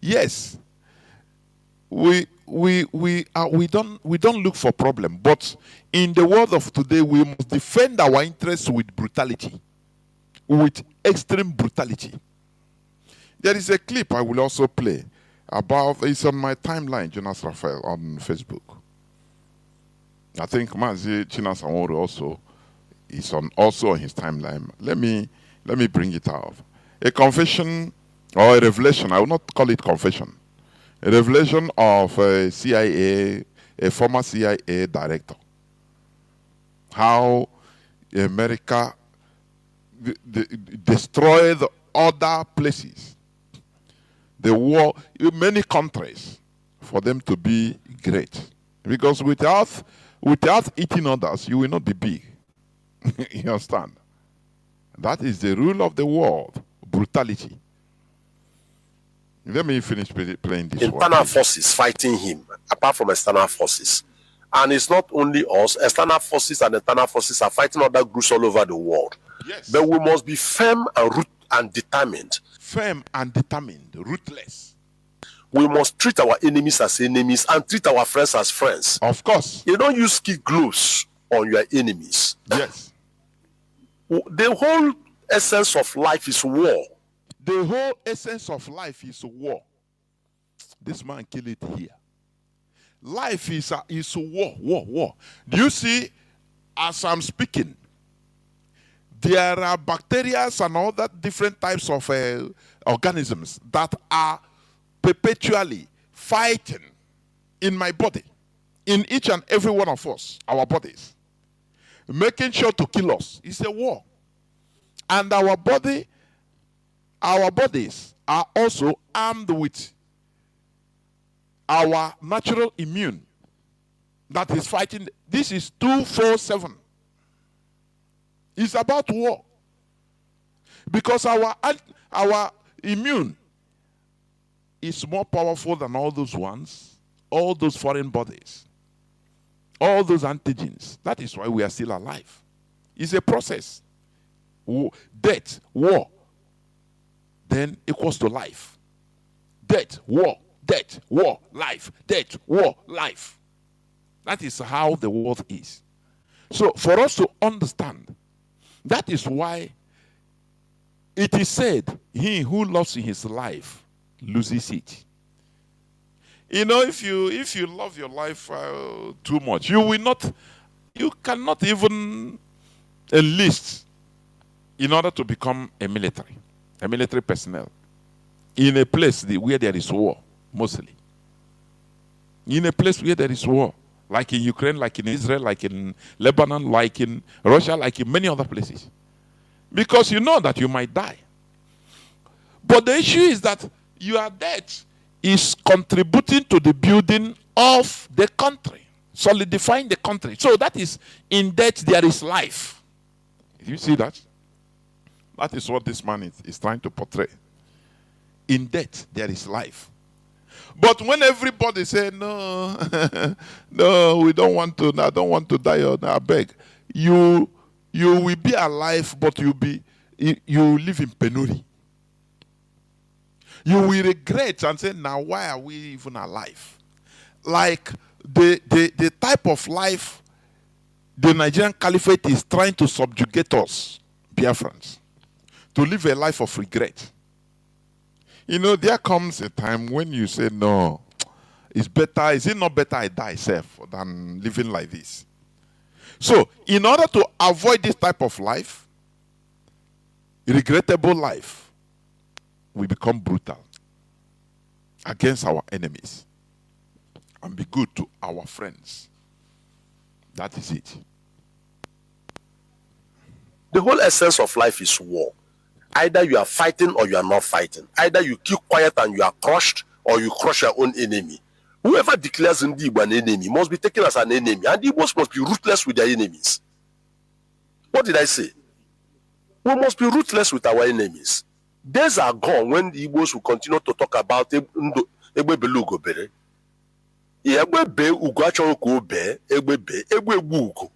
Yes, we don't look for problem, but in the world of today, we must defend our interests with brutality, with extreme brutality. There is a clip I will also play about, it's on my timeline, Jonas Raphael, on Facebook. I think Mazi Chinasamoro also is also on his timeline. Let me bring it out. A confession or a revelation, I will not call it confession. A revelation of a CIA, a former CIA director. How America destroyed other places. The war in many countries for them to be great. Because without eating others, you will not be big. You understand? That is the rule of the world. Brutality. Let me finish playing this one. Internal forces fighting him, apart from external forces. And it's not only us, external forces and internal forces are fighting other groups all over the world. Yes. But we must be firm and determined. Firm and determined, ruthless. We must treat our enemies as enemies and treat our friends as friends. Of course. You don't use kid gloves on your enemies. Yes. The whole essence of life is war. The whole essence of life is war. This man killed it here. Life is war. Do you see, as I'm speaking, there are bacteria and other different types of organisms that are perpetually fighting in my body, in each and every one of us, our bodies, making sure to kill us. It's a war. And our bodies are also armed with our natural immune that is fighting. This is 247. It's about war. Because our immune is more powerful than all those ones, all those foreign bodies, all those antigens. That is why we are still alive. It's a process. Death, war, then equals to life. Death, war, life. Death, war, life. That is how the world is. So for us to understand, that is why it is said, he who loves his life loses it. You know, if you love your life too much, you cannot even enlist in order to become a military personnel in a place where there is war, mostly. In a place where there is war, like in Ukraine, like in Israel, like in Lebanon, like in Russia, like in many other places. Because you know that you might die. But the issue is that your death is contributing to the building of the country, solidifying the country. So that is, in death there is life. You see that? That is what this man is trying to portray. In death there is life. But when everybody say no, no, we don't want to, I don't want to die, I beg, you will be alive, but you live in penury. You will regret and say, now why are we even alive? Like the type of life the Nigerian Caliphate is trying to subjugate us, Biafrans, to live a life of regret. You know, there comes a time when you say, no, it's better, is it not better I die safe than living like this? So, in order to avoid this type of life, regrettable life, we become brutal against our enemies and be good to our friends. That is it. The whole essence of life is war. Either you are fighting or you are not fighting. Either you keep quiet and you are crushed, or you crush your own enemy. Whoever declares Nnamdi an enemy must be taken as an enemy, and Igbos must be ruthless with their enemies. What did I say? We must be ruthless with our enemies. Days are gone when the Igbos will continue to talk about Egbe Belugo Bere. Egbe Be Ugo Achoroko Be, Egbe Be, Egbe Ugo.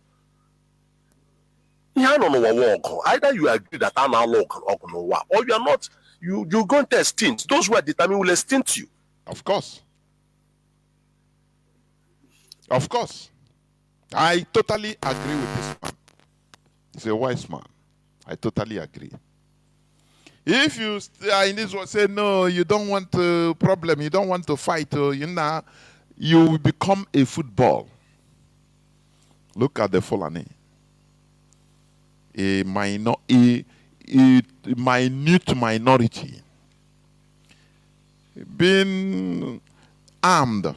Either you agree that I'm not or you are not. you're going to extinct. Those who are determined will extinct you. Of course. Of course. I totally agree with this man. He's a wise man. I totally agree. If you are in this one, say, no, you don't want a problem, you don't want to fight, you will become a football. Look at the Fulani. A minute minority being armed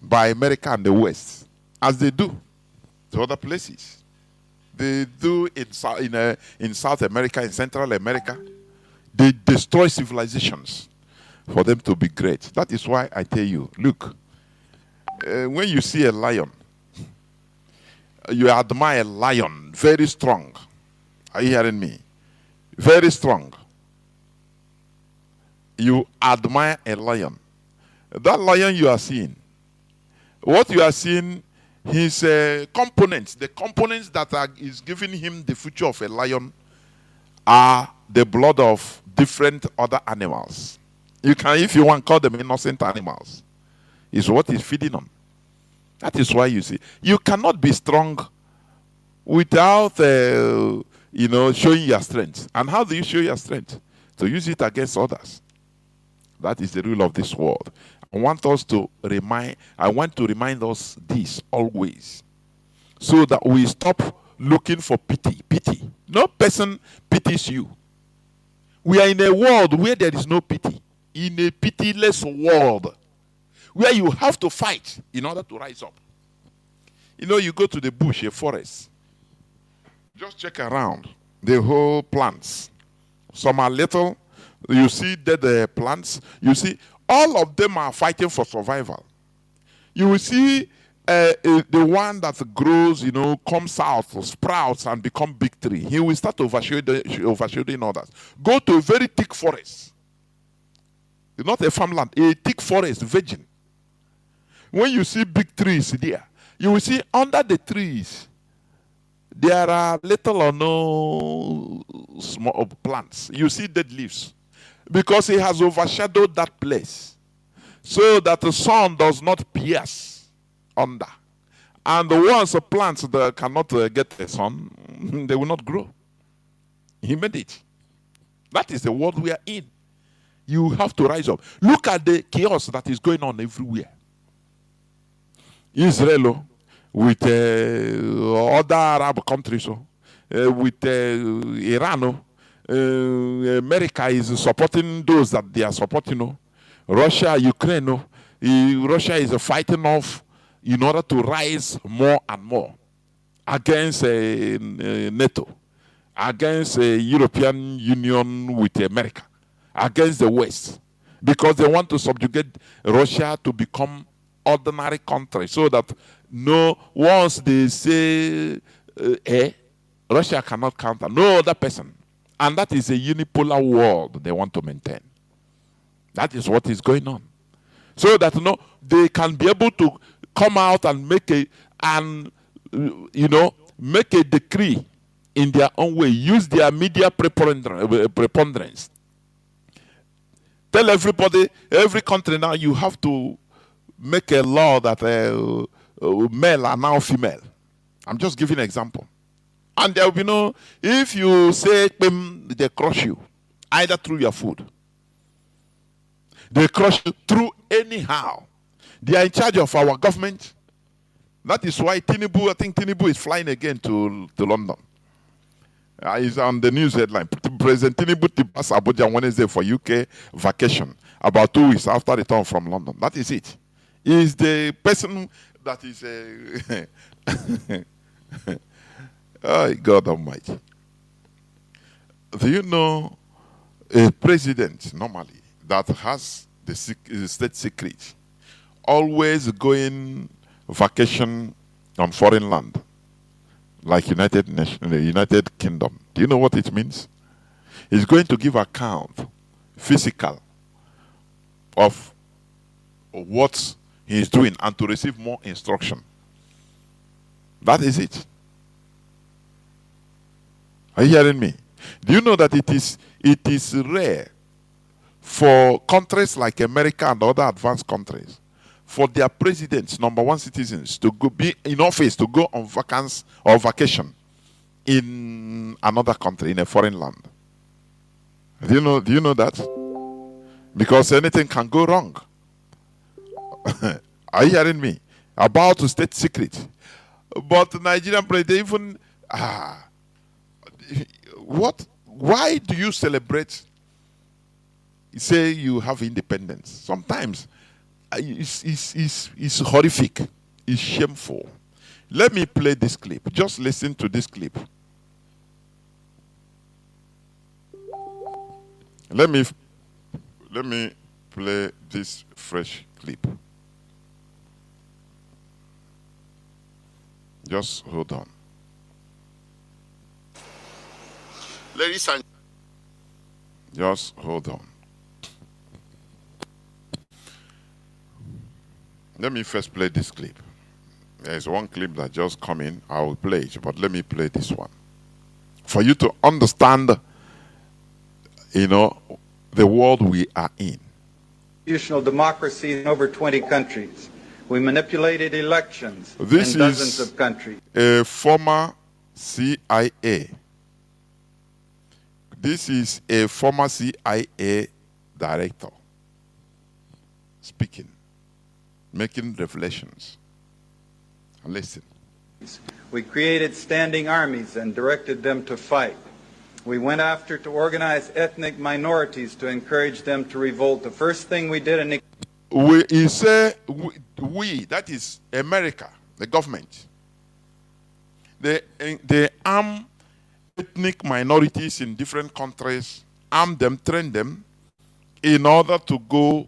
by America and the West, as they do to other places. They do in South America, in Central America. They destroy civilizations for them to be great. That is why I tell you, look, when you see a lion, you admire a lion, very strong. Are you hearing me? Very strong. You admire a lion. That lion you are seeing, what you are seeing, his components, the components that is giving him the future of a lion are the blood of different other animals. You can, if you want, call them innocent animals. Is what he's feeding on. That is why you see, you cannot be strong without, showing your strength. And how do you show your strength? To use it against others. That is the rule of this world. I want to remind us this always, so that we stop looking for pity. Pity. No person pities you. We are in a world where there is no pity. In a pitiless world, where you have to fight in order to rise up. You go to the bush, a forest. Just check around the whole plants. Some are little. You see dead plants. You see all of them are fighting for survival. You will see the one that grows, comes out, sprouts, and become big tree. He will start overshadowing others. Go to a very thick forest. Not a farmland, a thick forest, virgin. When you see big trees there, you will see under the trees, there are little or no small plants. You see dead leaves. Because he has overshadowed that place, so that the sun does not pierce under. And the ones plants that cannot get the sun, they will not grow. He made it. That is the world we are in. You have to rise up. Look at the chaos that is going on everywhere. Israel, with other Arab countries, with Iran, America is supporting those that they are supporting. Russia, Ukraine, Russia is fighting off in order to rise more and more against NATO, against European Union with America, against the West, because they want to subjugate Russia to become ordinary country, so that once they say Russia cannot counter no other person. And that is a unipolar world they want to maintain. That is what is going on. So that they can be able to come out and make a decree in their own way, use their media preponderance. Tell everybody, every country now, you have to make a law that male are now female. I'm just giving an example. And there will be if you say they crush you, either through your food. They crush you through anyhow. They are in charge of our government. That is why I think Tinubu is flying again to London. He's on the news headline. President Tinubu departs Abuja Wednesday for UK vacation, about 2 weeks after return from London. That is it. He's the person that is oh, God Almighty. Do you know a president normally that has the state secret always going vacation on foreign land, like United Kingdom? Do you know what it means? He's going to give account, physical, of what he's doing and to receive more instruction. That is it. Are you hearing me? Do you know that it is rare for countries like America and other advanced countries, for their presidents, number one citizens, to go be in office, to go on vacancy or vacation in another country, in a foreign land. Do you know that? Because anything can go wrong. Are you hearing me? About to state secret. But the Nigerian president even what? Why do you celebrate? Say you have independence. Sometimes it's horrific. It's shameful. Let me play this clip. Just listen to this clip. Let me play this fresh clip. Just hold on. Ladies and just hold on. Let me first play this clip. There's one clip that just come in. I will play it, but let me play this one for you to understand, the world we are in. Constitutional democracy in over 20 countries. We manipulated elections in This dozens is of countries. a former CIA. This is a former CIA director speaking, making revelations. Listen. We created standing armies and directed them to fight. We went after to organize ethnic minorities to encourage them to revolt. The first thing we did in we, that is America, the government. They arm ethnic minorities in different countries, arm them, train them, in order to go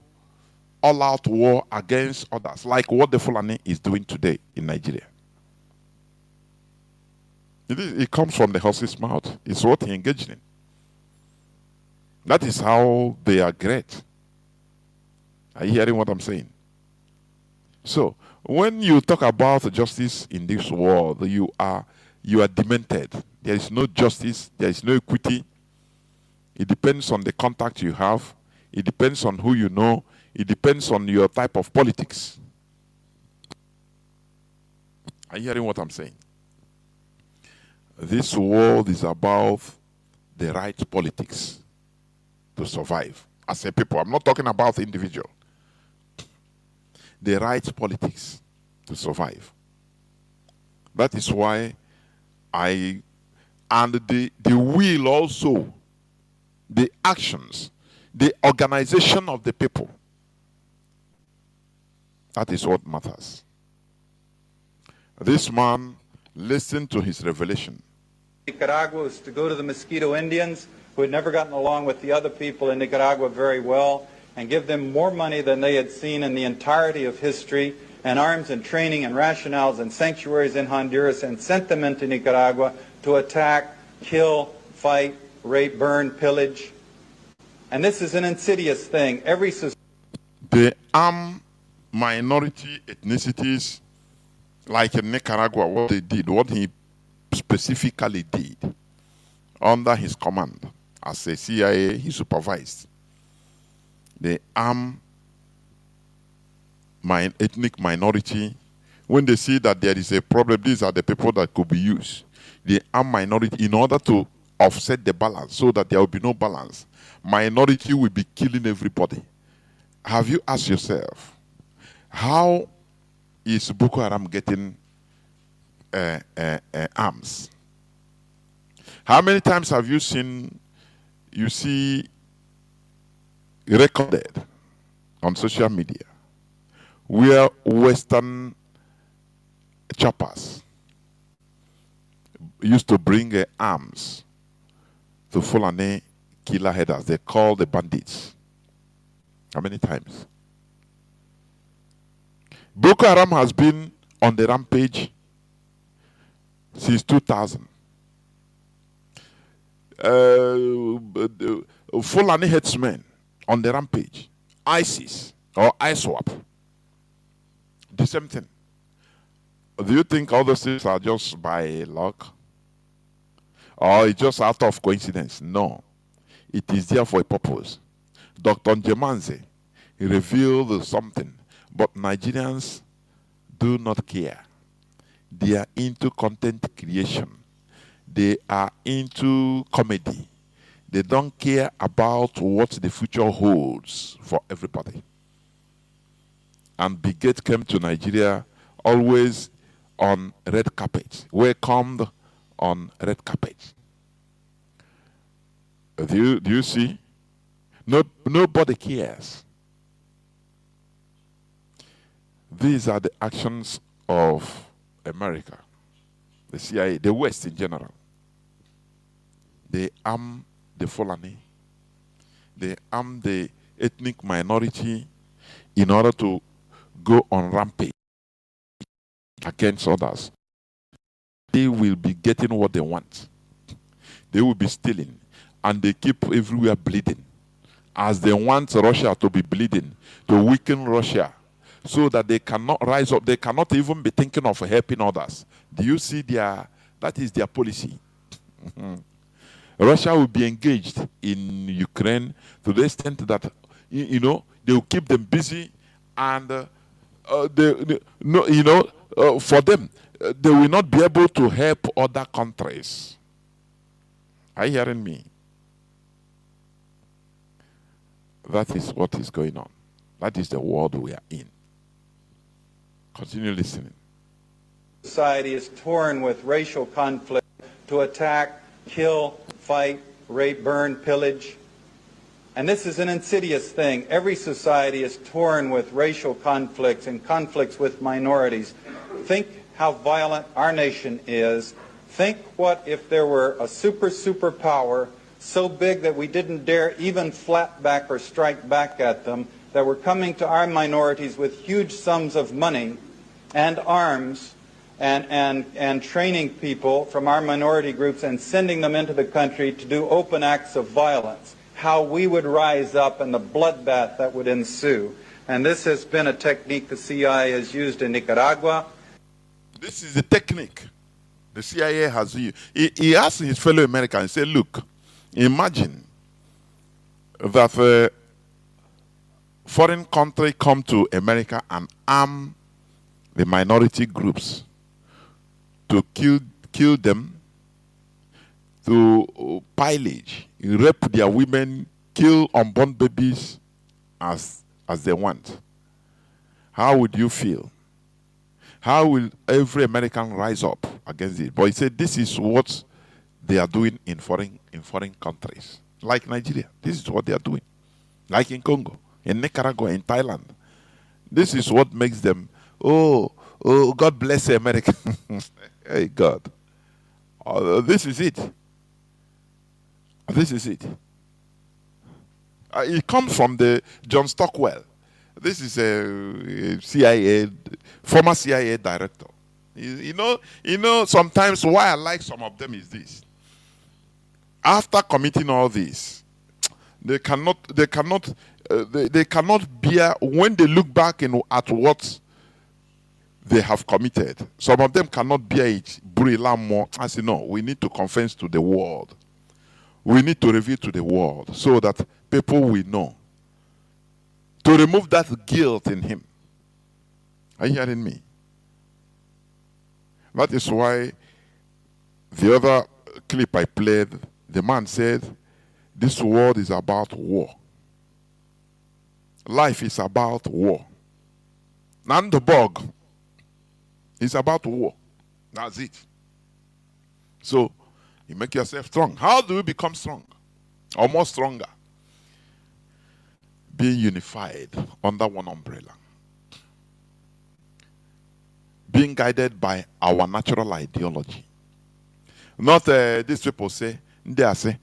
all-out war against others, like what the Fulani is doing today in Nigeria. It comes from the horse's mouth. It's what he engaged in. That is how they are great. Are you hearing what I'm saying? So, when you talk about justice in this world, you are demented. There is no justice. There is no equity. It depends on the contact you have. It depends on who you know. It depends on your type of politics. Are you hearing what I'm saying? This world is about the right politics to survive as a people. I'm not talking about the individual. The right politics to survive. That is why and the will also, the actions, the organization of the people. That is what matters. This man listened to his revelation. Nicaragua was to go to the Mosquito Indians, who had never gotten along with the other people in Nicaragua very well, and give them more money than they had seen in the entirety of history, and arms and training and rationales and sanctuaries in Honduras, and sent them into Nicaragua to attack, kill, fight, rape, burn, pillage. And this is an insidious thing. They arm minority ethnicities, like in Nicaragua, what they did, what he specifically did under his command as a CIA, he supervised. They arm ethnic minority. When they see that there is a problem, these are the people that could be used. They arm minority in order to offset the balance so that there will be no balance. Minority will be killing everybody. Have you asked yourself, how is Boko Haram getting arms? How many times have you see recorded on social media where Western choppers used to bring arms to Fulani killer headers? They call the bandits. How many times? Boko Haram has been on the rampage since 2000. Fulani headsmen on the rampage. ISIS or ISWAP. The same thing. Do you think all those things are just by luck? Or it's just out of coincidence? No. It is there for a purpose. Dr. Njemanze revealed something, but Nigerians do not care. They are into content creation. They are into comedy. They don't care about what the future holds for everybody. And Bill Gates came to Nigeria always on red carpet, welcomed on red carpet. Do you see? Nobody cares. These are the actions of America, the CIA, the West in general. They arm the Fulani. They arm the ethnic minority in order to go on rampage against others. They will be getting what they want. They will be stealing, and they keep everywhere bleeding, as they want Russia to be bleeding, to weaken Russia, so that they cannot rise up. They cannot even be thinking of helping others. Do you see that is their policy? Russia will be engaged in Ukraine to the extent that, they will keep them busy, and for them, they will not be able to help other countries. Are you hearing me? That is what is going on. That is the world we are in. Continue listening. Society is torn with racial conflict to attack, kill, fight, rape, burn, pillage. And this is an insidious thing. Every society is torn with racial conflicts and conflicts with minorities. Think how violent our nation is. Think what if there were a superpower so big that we didn't dare even flat back or strike back at them, that were coming to our minorities with huge sums of money and arms and training people from our minority groups and sending them into the country to do open acts of violence. How we would rise up and the bloodbath that would ensue. And this has been a technique the CIA has used in Nicaragua. This is the technique the CIA has used. He asked his fellow Americans, he said, look, imagine that a foreign country come to America and arm the minority groups to kill them, to pillage, rape their women, kill unborn babies as they want. How would you feel? How will every American rise up against it? But he said this is what they are doing in foreign countries. Like Nigeria, this is what they are doing. Like in Congo, in Nicaragua, in Thailand. This is what makes them, oh, God bless America. Hey, God. This is it. This is it. It comes from the John Stockwell. This is a CIA, former CIA director. You know, sometimes why I like some of them is this. After committing all this, they cannot bear, when they look back at what they have committed. Some of them cannot bear it. I say, no, we need to confess to the world. We need to reveal to the world so that people will know. To remove that guilt in him. Are you hearing me? That is why the other clip I played, the man said, this world is about war. Life is about war. Nnamdi is about war. That's it. So, you make yourself strong. How do we become strong? Or more stronger? Being unified under one umbrella. Being guided by our natural ideology. Not these people say, they say,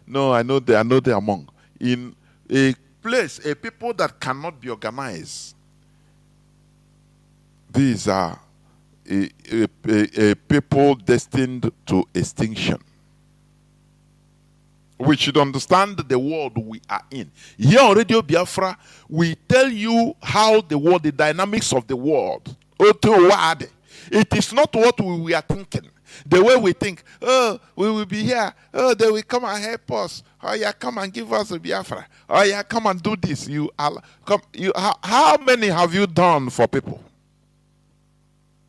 no, I know they are among. In a place, a people that cannot be organized. These are a people destined to extinction. We should understand the world we are in. Here on Radio Biafra, we tell you how the world, the dynamics of the world. It is not what we are thinking. The way we think, oh, we will be here. Oh, they will come and help us. Oh, yeah, come and give us a Biafra. Oh, yeah, come and do this. How many have you done for people?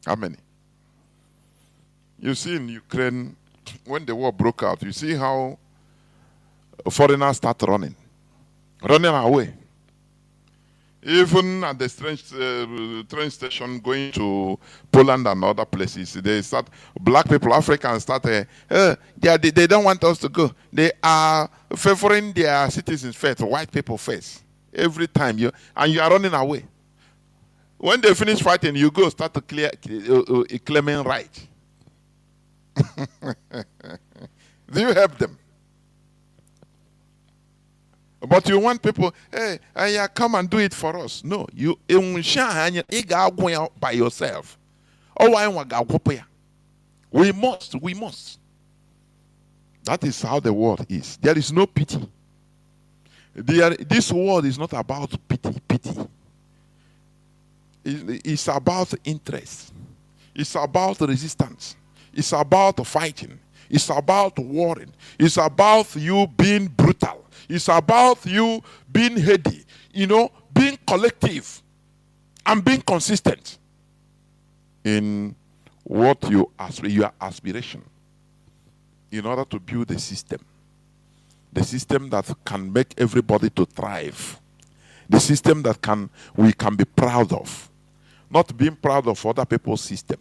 How many? You see in Ukraine, when the war broke out, you see how foreigners start running away. Even at the train station going to Poland and other places, they start, black people, Africans start, they don't want us to go. They are favoring their citizens first, white people first. Every time you are running away. When they finish fighting, you go start to claiming right. Do you help them? But you want people, hey, come and do it for us. No, you by yourself. We must. That is how the world is. There is no pity. This world is not about pity. It's about interest. It's about resistance. It's about fighting. It's about warring. It's about you being brutal. It's about you being heady, being collective and being consistent in what your aspiration, in order to build a system that can make everybody to thrive, the system that we can be proud of, not being proud of other people's system.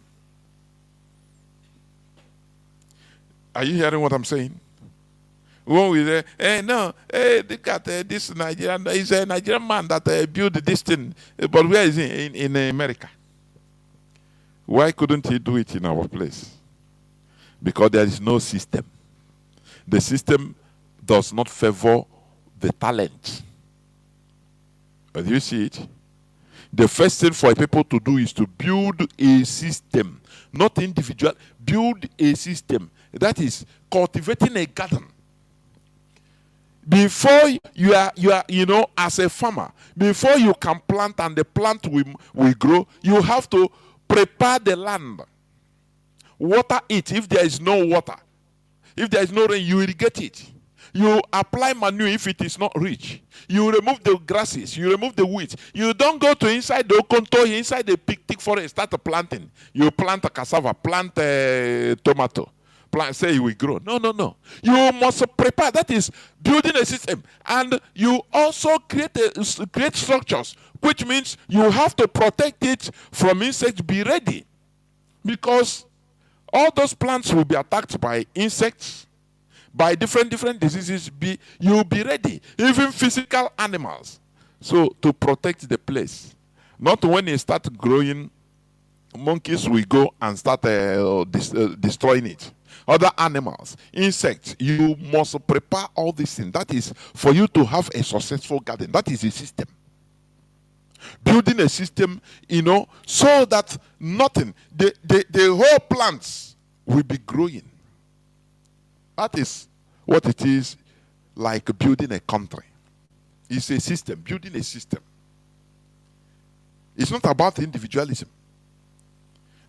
Are you hearing what I'm saying? When we say, look at this Nigerian, he's a Nigerian man that built this thing, but where is he? In America. Why couldn't he do it in our place? Because there is no system. The system does not favor the talent. Do you see it? The first thing for people to do is to build a system, not individual. Build a system. That is cultivating a garden. Before you are, as a farmer, before you can plant and the plant will grow, you have to prepare the land. Water it if there is no water. If there is no rain, you irrigate it. You apply manure if it is not rich. You remove the grasses. You remove the weeds. You don't go to inside the Okonto, inside the thick forest, start planting. You plant a cassava, plant a tomato. Say it will grow. No. You must prepare. That is building a system. And you also create structures, which means you have to protect it from insects. Be ready. Because all those plants will be attacked by insects, by different diseases. You'll be ready. Even physical animals. So to protect the place. Not when it starts growing, monkeys will go and start destroying it. Other animals, insects, you must prepare all these things. That is for you to have a successful garden. That is a system. Building a system, so that nothing, the whole plants will be growing. That is what it is like building a country. It's a system, building a system. It's not about individualism.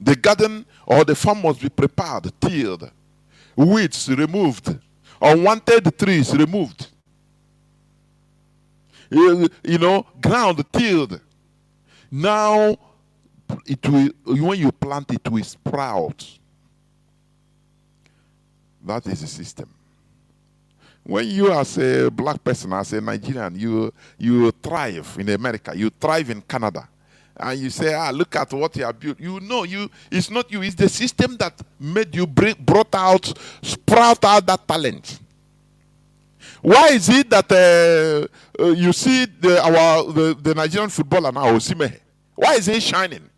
The garden or the farm must be prepared, tilled, weeds removed, unwanted trees removed. Ground tilled. Now, when you plant it will sprout. That is the system. When you as a black person, as a Nigerian, you thrive in America, you thrive in Canada. And you say, look at what you have built. It's not you, it's the system that made you sprout out that talent. Why is it that you see the Nigerian footballer now, Osimhen? Why is he shining?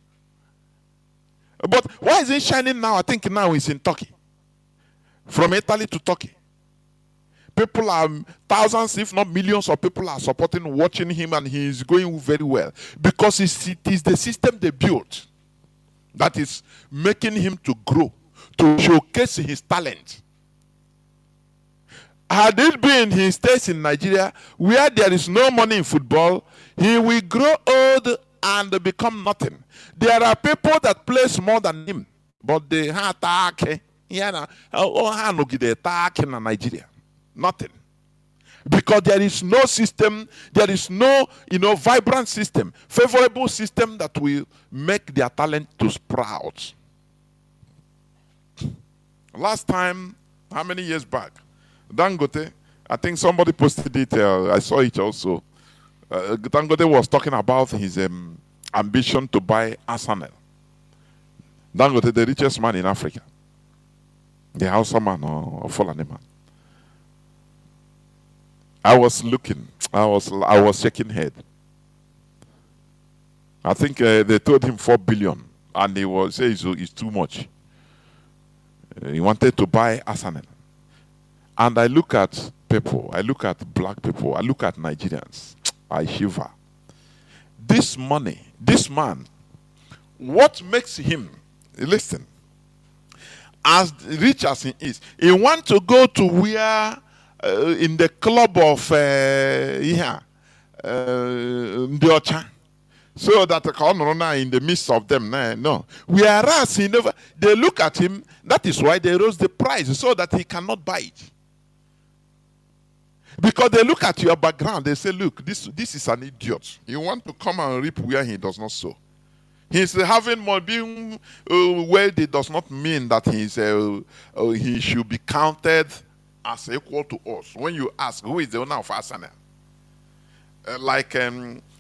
But why is he shining now? I think now he's in Turkey. From Italy to Turkey. People are, thousands, if not millions of people are supporting, watching him, and he is going very well. Because it is the system they built that is making him to grow, to showcase his talent. Had it been he stays in Nigeria, where there is no money in football, he will grow old and become nothing. There are people that place more than him, but they attack. Yeah, attack in Nigeria. Nothing. Because there is no system, there is no, vibrant system, favorable system that will make their talent to sprout. Last time, how many years back? Dangote, I think somebody posted it, I saw it also. Dangote was talking about his ambition to buy Arsenal. Dangote, the richest man in Africa. The Hausa man or Fulani man. I was looking. I was shaking head. I think they told him 4 billion, and he was say it's too much. He wanted to buy Arsenal. And I look at people. I look at black people. I look at Nigerians. I shiver. This money, this man, what makes him? Listen. As rich as he is, he wants to go to where. In the club of Ndiocha, so that in the midst of them, no. Whereas he never, they look at him. That is why they raise the price so that he cannot buy it. Because they look at your background, they say, "Look, this is an idiot. You want to come and reap where he does not sow." He's having more being wealthy does not mean that he should be counted as equal to us. When you ask who is the owner of Arsenal, like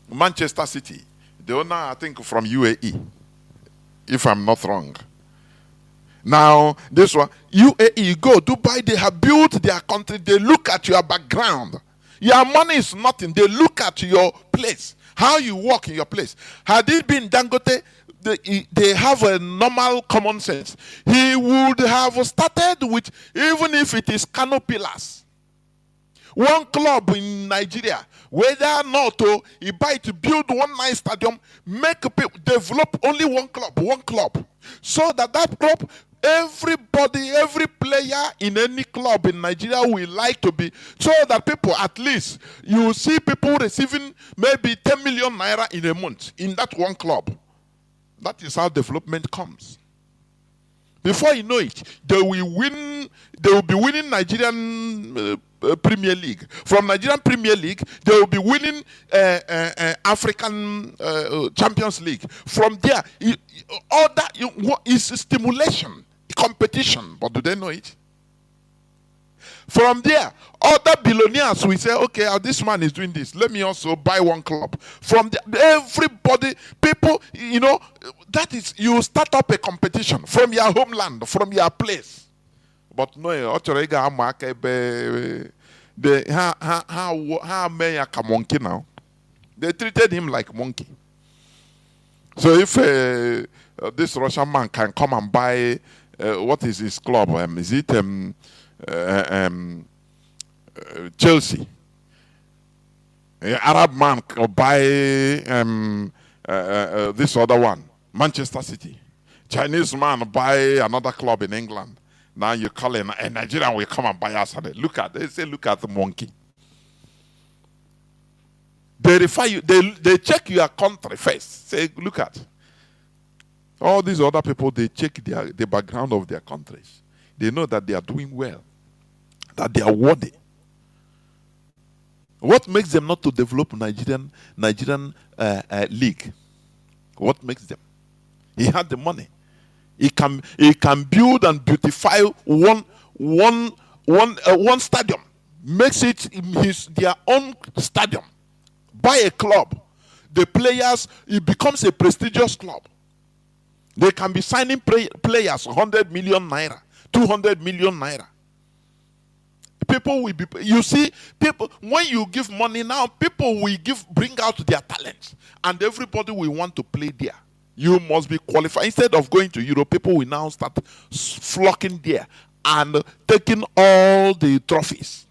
Manchester City, the owner I think from UAE, if I'm not wrong. Now this one, UAE, go Dubai, they have built their country. They look at your background. Your money is nothing. They look at your place, how you walk in your place. Had it been Dangote, they have a normal common sense. He would have started with, even if it is Kanu pillars. One club in Nigeria, whether or not he buy to build one nice stadium, make people develop only one club. So that club, everybody, every player in any club in Nigeria will like to be, so that people, at least, you see people receiving maybe 10 million naira in a month in that one club. That is how development comes. Before you know it, they will be winning Nigerian Premier League. From Nigerian Premier League, they will be winning African Champions League. From there, all that is stimulation, competition. But do they know it? From there, other billionaires will say, okay, this man is doing this. Let me also buy one club. From there, everybody, people, that is, you start up a competition from your homeland, from your place. But no, how many are monkey now? They treated him like monkey. So if this Russian man can come and buy, what is his club? Is it Chelsea? Arab man can buy this other one, Manchester City. Chinese man buy another club in England. Now you call in a Nigerian will come and buy us. Look at the monkey. They refer you. They check your country first. Say, look at all these other people. They check the background of their countries. They know that they are doing well, that they are worthy. What makes them not to develop Nigerian league? What makes them? He had the money. He can build and beautify one stadium, makes it their own stadium. Buy a club, the players, it becomes a prestigious club. They can be signing players 100 million naira, 200 million naira. People will be, you see, people, when you give money now, people will bring out their talents, and everybody will want to play there. You must be qualified. Instead of going to Europe, people will now start flocking there and taking all the trophies,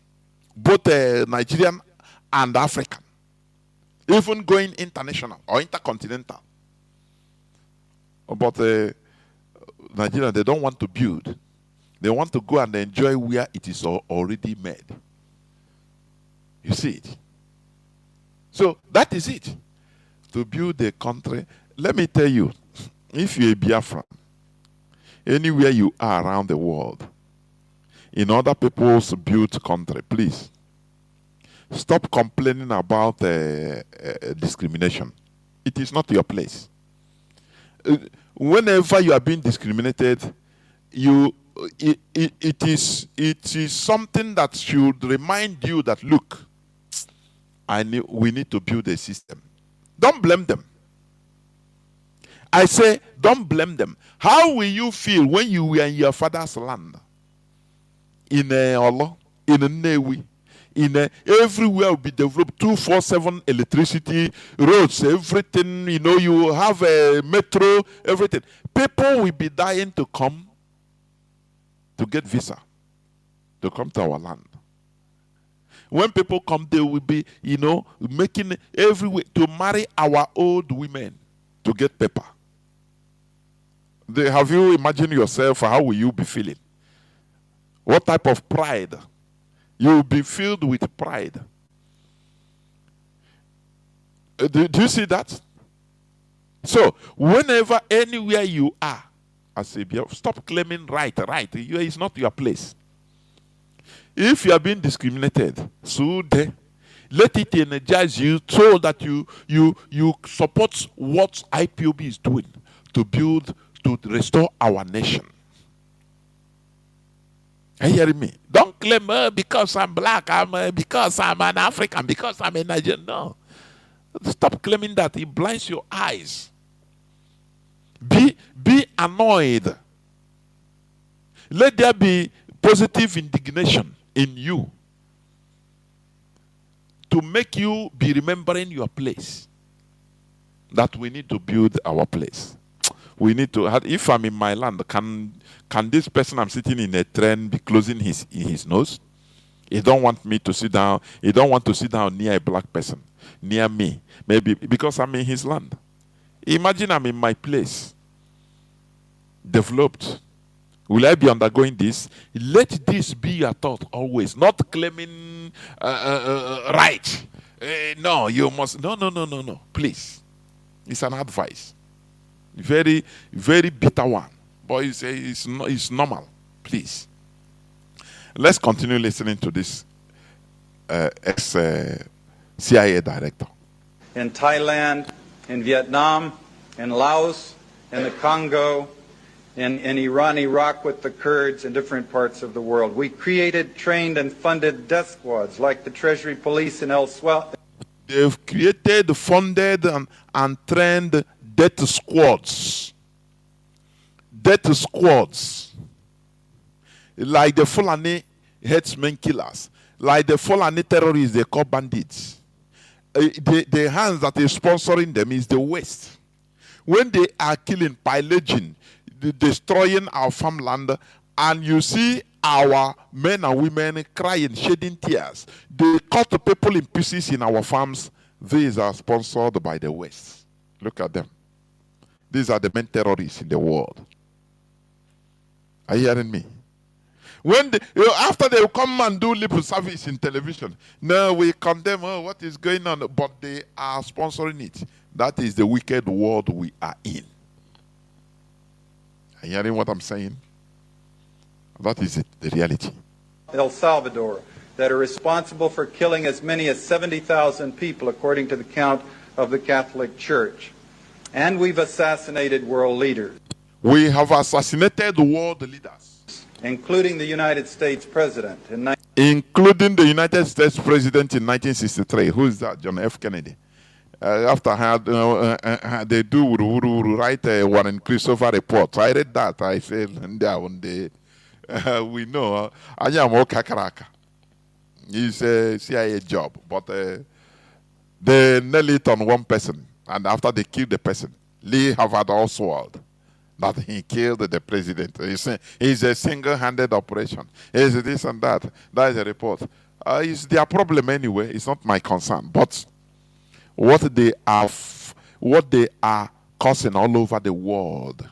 both Nigerian and African, even going international or intercontinental. But Nigeria, they don't want to build. They want to go and enjoy where it is already made. You see it? So that is it. To build a country. Let me tell you, if you're a Biafran, anywhere you are around the world, in other people's built country, please stop complaining about discrimination. It is not your place. Whenever you are being discriminated, it is something that should remind you that, look, we need to build a system. Don't blame them. I say, don't blame them. How will you feel when you were in your father's land? In Olo, in Nnewi, everywhere will be developed 24/7 electricity, roads, everything. You have a metro, everything. People will be dying to come to get visa to come to our land. When people come, they will be, making every way to marry our old women to get paper. Have you imagined yourself? How will you be feeling? What type of pride? You will be filled with pride. Do you see that? So, whenever, anywhere you are, I say, stop claiming right. It's not your place. If you are being discriminated, let it energize you so that you support what IPOB is doing to restore our nation. Are you hearing me? Don't claim because I'm black, because I'm an African, because I'm a Nigerian. No. Stop claiming that. It blinds your eyes. Be annoyed. Let there be positive indignation in you to make you be remembering your place. That we need to build our place. We need to. If I'm in my land, can this person I'm sitting in a train be closing his nose? He don't want me to sit down. He don't want to sit down near a black person, near me. Maybe because I'm in his land. Imagine I'm in my place, developed. Will I be undergoing this? Let this be your thought always. Not claiming right. No, you must. No. Please. It's an advice. Very, very bitter one. But it's normal. Please. Let's continue listening to this ex-CIA director. In Thailand, in Vietnam, in Laos, in the Congo, in Iran, Iraq with the Kurds, in different parts of the world. We created, trained, and funded death squads like the Treasury Police in elsewhere. They've created, funded, and trained death squads. Death squads. Like the Fulani headsmen killers. Like the Fulani terrorists they call bandits. The hands that is sponsoring them is the West. When they are killing, pillaging, destroying our farmland, and you see our men and women crying, shedding tears, they cut the people in pieces in our farms. These are sponsored by the West. Look at them. These are the main terrorists in the world. Are you hearing me? When after they come and do lip service in television, no, we condemn what is going on, but they are sponsoring it. That is the wicked world we are in. Are you hearing what I'm saying? That is it, the reality. El Salvador, that are responsible for killing as many as 70,000 people, according to the count of the Catholic Church. And we've assassinated world leaders. We have assassinated world leaders. Including the United States President. Including the United States President in 1963. Who is that? John F. Kennedy. After they do write a Warren Christopher report. I read that. I said, we know. I am Kakaraka. It's a CIA job. But they nail it on one person. And after they kill the person, Lee Harvard Oswald, that he killed the president. It's a single-handed operation. It's this and that. That is a report. It's their problem anyway. It's not my concern. But what they are causing all over the world,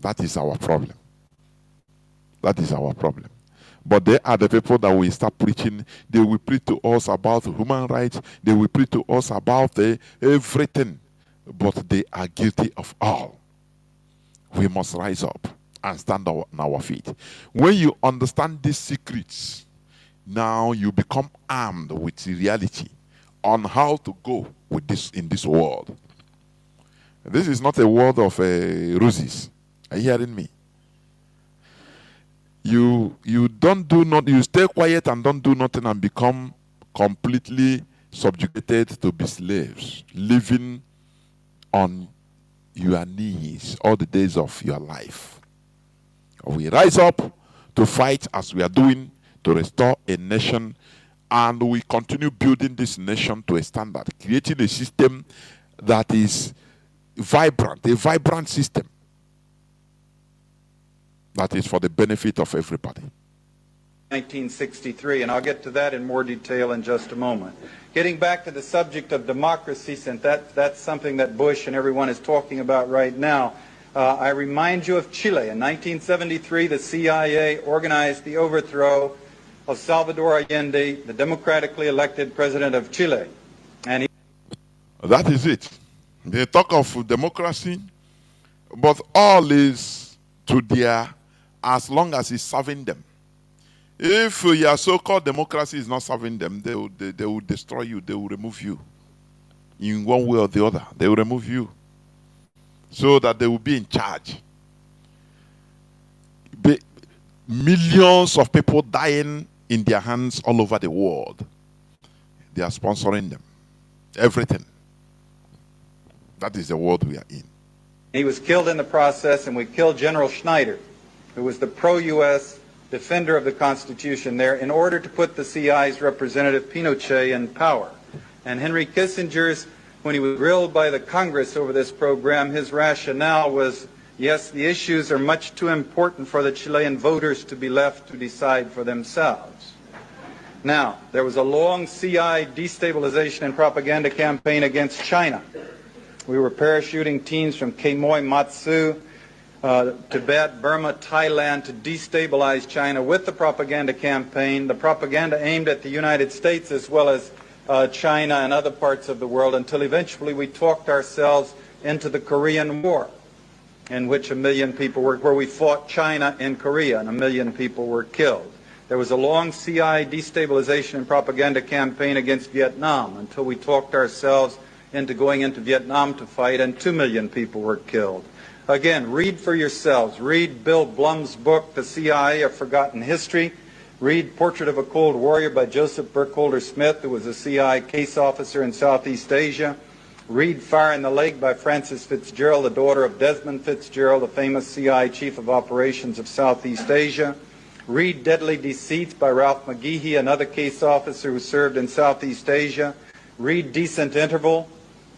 that is our problem. That is our problem. But they are the people that will start preaching. They will preach to us about human rights. They will preach to us about everything. But they are guilty of all. we must rise up and stand on our feet. When you understand these secrets, now you become armed with reality on how to go with this in this world. This is not a world of roses. Are you hearing me? You don't do not you stay quiet and don't do nothing and become completely subjugated to be slaves, living on your knees all the days of your life. We rise up to fight as we are doing to restore a nation, and we continue building this nation to a standard, creating a system that is vibrant, a vibrant system that is for the benefit of everybody. 1963, and I'll get to that in more detail in just a moment. Getting back to the subject of democracy, since that's something that Bush and everyone is talking about right now, I remind you of Chile. In 1973, the CIA organized the overthrow of Salvador Allende, the democratically elected president of Chile. And that is it. They talk of democracy, but all is to their, as long as it's serving them. If your so-called democracy is not serving them, they will destroy you. They will remove you. In one way or the other, they will remove you so that they will be in charge. Millions of people dying in their hands all over the world. They are sponsoring them. Everything. That is the world we are in. he was killed in the process, and we killed General Schneider, who was the pro-U.S. defender of the Constitution there, in order to put the CIA's representative Pinochet in power. And Henry Kissinger's, when he was grilled by the Congress over this program, his rationale was, yes, the issues are much too important for the Chilean voters to be left to decide for themselves. Now, there was a long CI destabilization and propaganda campaign against China. We were parachuting teams from Quemoy, Matsu, Tibet, Burma, Thailand to destabilize China with the propaganda campaign. The propaganda aimed at the United States as well as China and other parts of the world, until eventually we talked ourselves into the Korean War, in which 1 million people were, where we fought China and Korea, and 1 million people were killed. There was a long CI destabilization and propaganda campaign against Vietnam until we talked ourselves into going into Vietnam to fight, and 2 million people were killed. Again, read for yourselves. Read Bill Blum's book, The CIA, A Forgotten History. Read Portrait of a Cold Warrior by Joseph Burkholder Smith, who was a CIA case officer in Southeast Asia. Read Fire in the Lake by Frances Fitzgerald, the daughter of Desmond Fitzgerald, the famous CIA chief of operations of Southeast Asia. Read Deadly Deceits by Ralph McGehee, another case officer who served in Southeast Asia. Read Decent Interval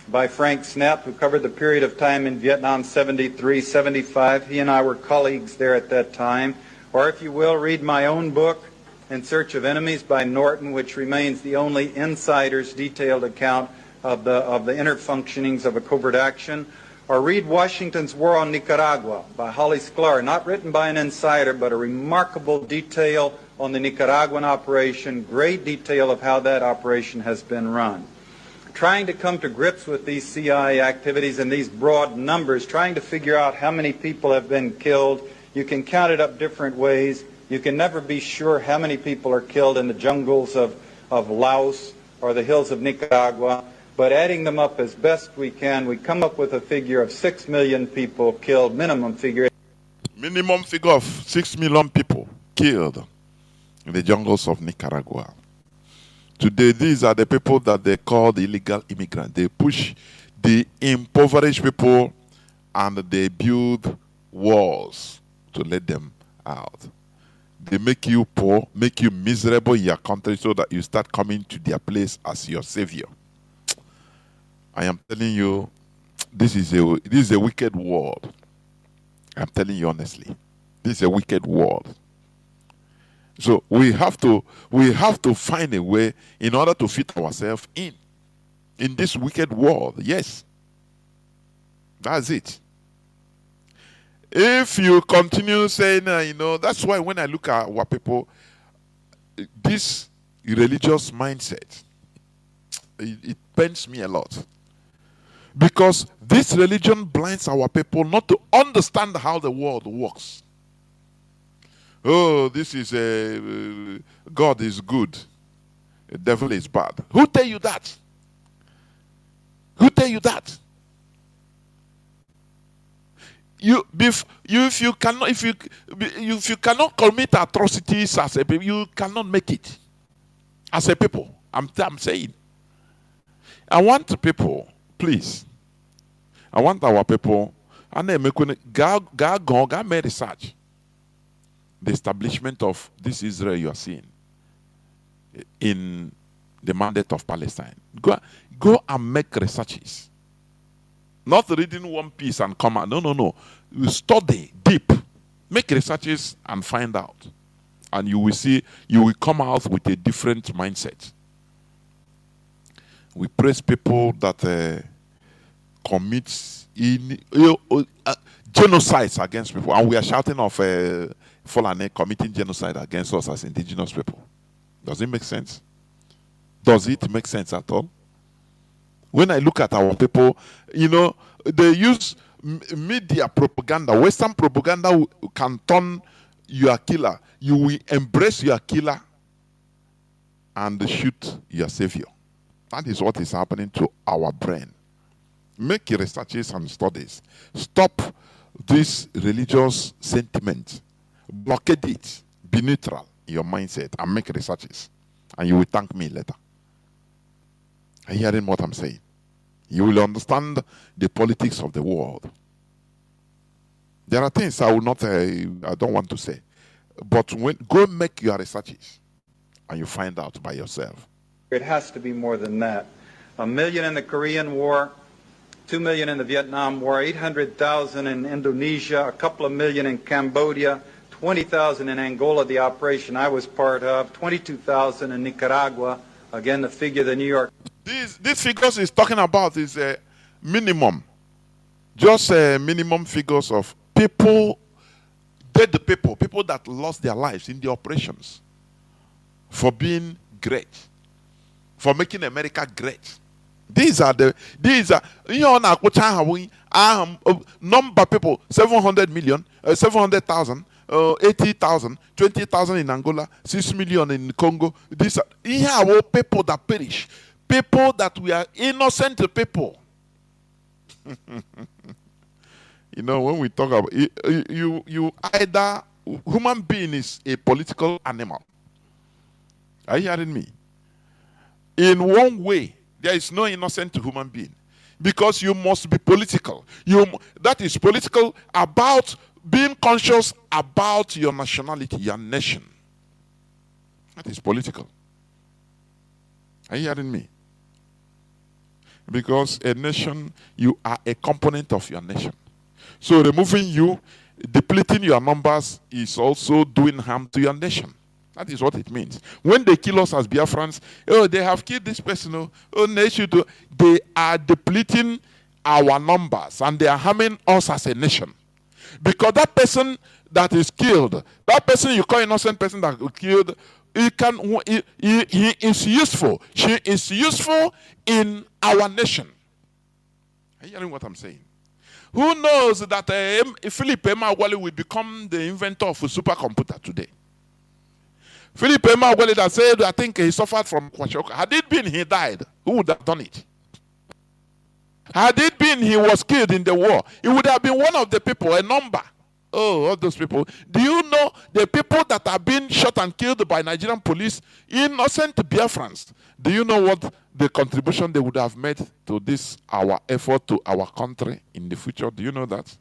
by Frank Snapp, who covered the period of time in Vietnam, 73, 75. He and I were colleagues there at that time. Or if you will, read my own book, In Search of Enemies by Norton, which remains the only insider's detailed account of the inner functionings of a covert action. Or read Washington's War on Nicaragua by Holly Sklar, not written by an insider, but a remarkable detail on the Nicaraguan operation, great detail of how that operation has been run. Trying to come to grips with these CIA activities and these broad numbers, trying to figure out how many people have been killed. You can count it up different ways. You can never be sure how many people are killed in the jungles of Laos or the hills of Nicaragua. But adding them up as best we can, we come up with a figure of 6 million people killed, minimum figure. Minimum figure of 6 million people killed in the jungles of Nicaragua. Today, these are the people that they call the illegal immigrants. They push the impoverished people and they build walls to let them out. They make you poor, make you miserable in your country so that you start coming to their place as your savior. I am telling you, this is a wicked world. I'm telling you honestly. This is a wicked world. So we have to find a way in order to fit ourselves in this wicked world. Yes. That's it. If you continue saying, that's why when I look at our people, this religious mindset, it pains me a lot. Because this religion blinds our people not to understand how the world works. Oh, this is God is good, the devil is bad. Who tell you that? Who tell you that? If you cannot commit atrocities as a people, you cannot make it as a people. I'm saying. I want people, please. I want our people, and then make research the establishment of this Israel you are seeing in the mandate of Palestine. Go and make researches. Not reading one piece and come out. No. You study deep. Make researches and find out. And you will see, you will come out with a different mindset. We praise people that commit genocides against people. And we are shouting of Fulani committing genocide against us as indigenous people. Does it make sense? Does it make sense at all? When I look at our people, they use media propaganda. Western propaganda can turn you a killer. You will embrace your killer and shoot your savior. That is what is happening to our brain. Make your researches and studies. Stop this religious sentiment. Blockade it. Be neutral in your mindset and make researches. And you will thank me later. Are you hearing what I'm saying? You will understand the politics of the world. There are things I don't want to say. But go make your researches and you find out by yourself. It has to be more than that. 1 million in the Korean War, 2 million in the Vietnam War, 800,000 in Indonesia, a couple of million in Cambodia, 20,000 in Angola, the operation I was part of, 22,000 in Nicaragua. Again, the figure the New York. These figures is talking about is a minimum. Just minimum figures of people, dead people that lost their lives in the operations for being great, for making America great. These are number of people, 700 million, 700,000, 80,000, 20,000 in Angola, 6 million in Congo. These are people that perish. People that we are innocent people. When we talk about you either human being is a political animal. Are you hearing me? In one way, there is no innocent human being. Because you must be political. That is political about being conscious about your nationality, your nation. That is political. Are you hearing me? Because a nation, you are a component of your nation. So removing you, depleting your numbers is also doing harm to your nation. That is what it means. When they kill us as Biafrans, they have killed this person. They are depleting our numbers and they are harming us as a nation. Because that person that is killed, that person you call innocent person that was killed, he is useful. She is useful in our nation. Are you hearing what I'm saying? Who knows that Philip Emeagwali will become the inventor of a supercomputer today? Philip Emeagwali that said, I think he suffered from kwashiorkor. Had it been he died, who would have done it? Had it been he was killed in the war, he would have been one of the people, a number. Oh, all those people. Do you know the people that are being shot and killed by Nigerian police, innocent Biafrans? Do you know what the contribution they would have made to this, our effort to our country in the future? Do you know that?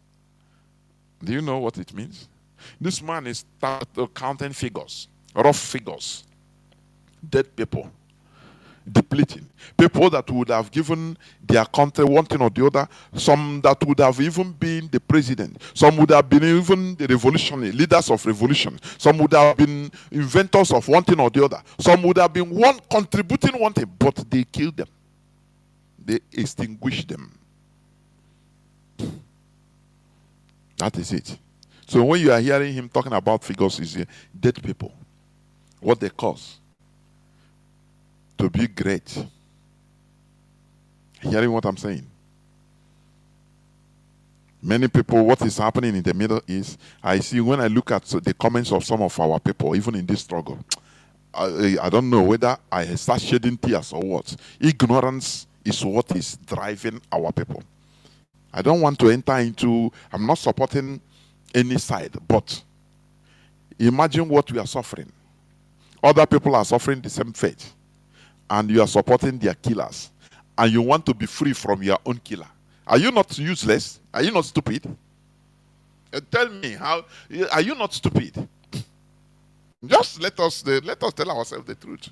Do you know what it means? This man is counting figures, rough figures, dead people, depleting. People that would have given their country one thing or the other, some that would have even been the president, some would have been even the revolutionary, leaders of revolution, some would have been inventors of one thing or the other, some would have been contributing one thing, but they killed them. They extinguished them. That is it. So when you are hearing him talking about figures, is dead people, what they cause to be great. Hearing what I'm saying? Many people, what is happening in the Middle East, I see when I look at the comments of some of our people, even in this struggle, I don't know whether I start shedding tears or what. Ignorance is what is driving our people. I don't want to enter into, I'm not supporting any side, but imagine what we are suffering. Other people are suffering the same fate, and you are supporting their killers, and you want to be free from your own killer. Are you not useless? Are you not stupid? Tell me, how are you not stupid? Just let us tell ourselves the truth.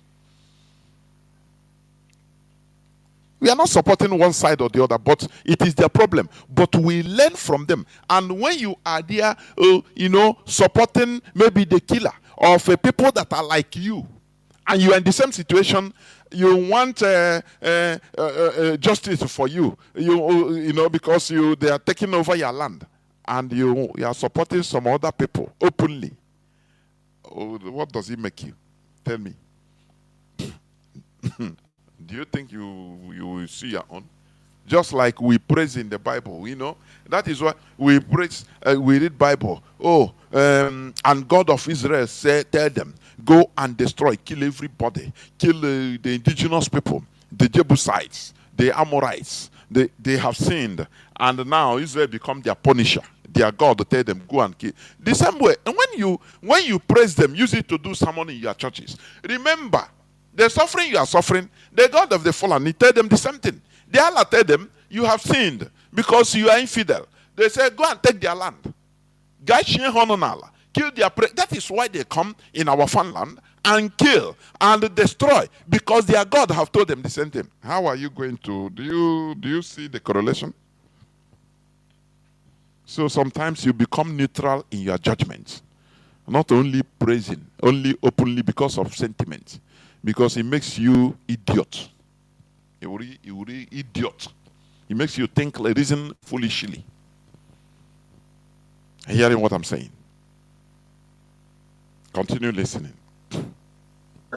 We are not supporting one side or the other, but it is their problem. But we learn from them. And when you are there, supporting maybe the killer of people that are like you, and you are in the same situation, you want justice for you, because they are taking over your land, and you are supporting some other people openly. Oh, what does it make you? Tell me. Do you think you will see your own? Just like we praise in the Bible, that is why we praise. We read Bible. And God of Israel tell them, go and destroy, kill everybody, kill the indigenous people, the Jebusites, the Amorites. They have sinned, and now Israel become their punisher. Their God tell them, go and kill. The same way, and when you praise them, use it to do sermon in your churches. Remember, the suffering you are suffering, the God of the fallen, he tell them the same thing. The Allah tell them, you have sinned because you are infidel. They say, go and take their land. Kill their prey. That is why they come in our farmland and kill and destroy, because their God have told them the same thing. How are you going to, do you see the correlation? So sometimes you become neutral in your judgment. Not only praising, only openly because of sentiment. Because it makes you idiot. You idiot. It makes you think, reason foolishly. Hearing what I'm saying. Continue listening.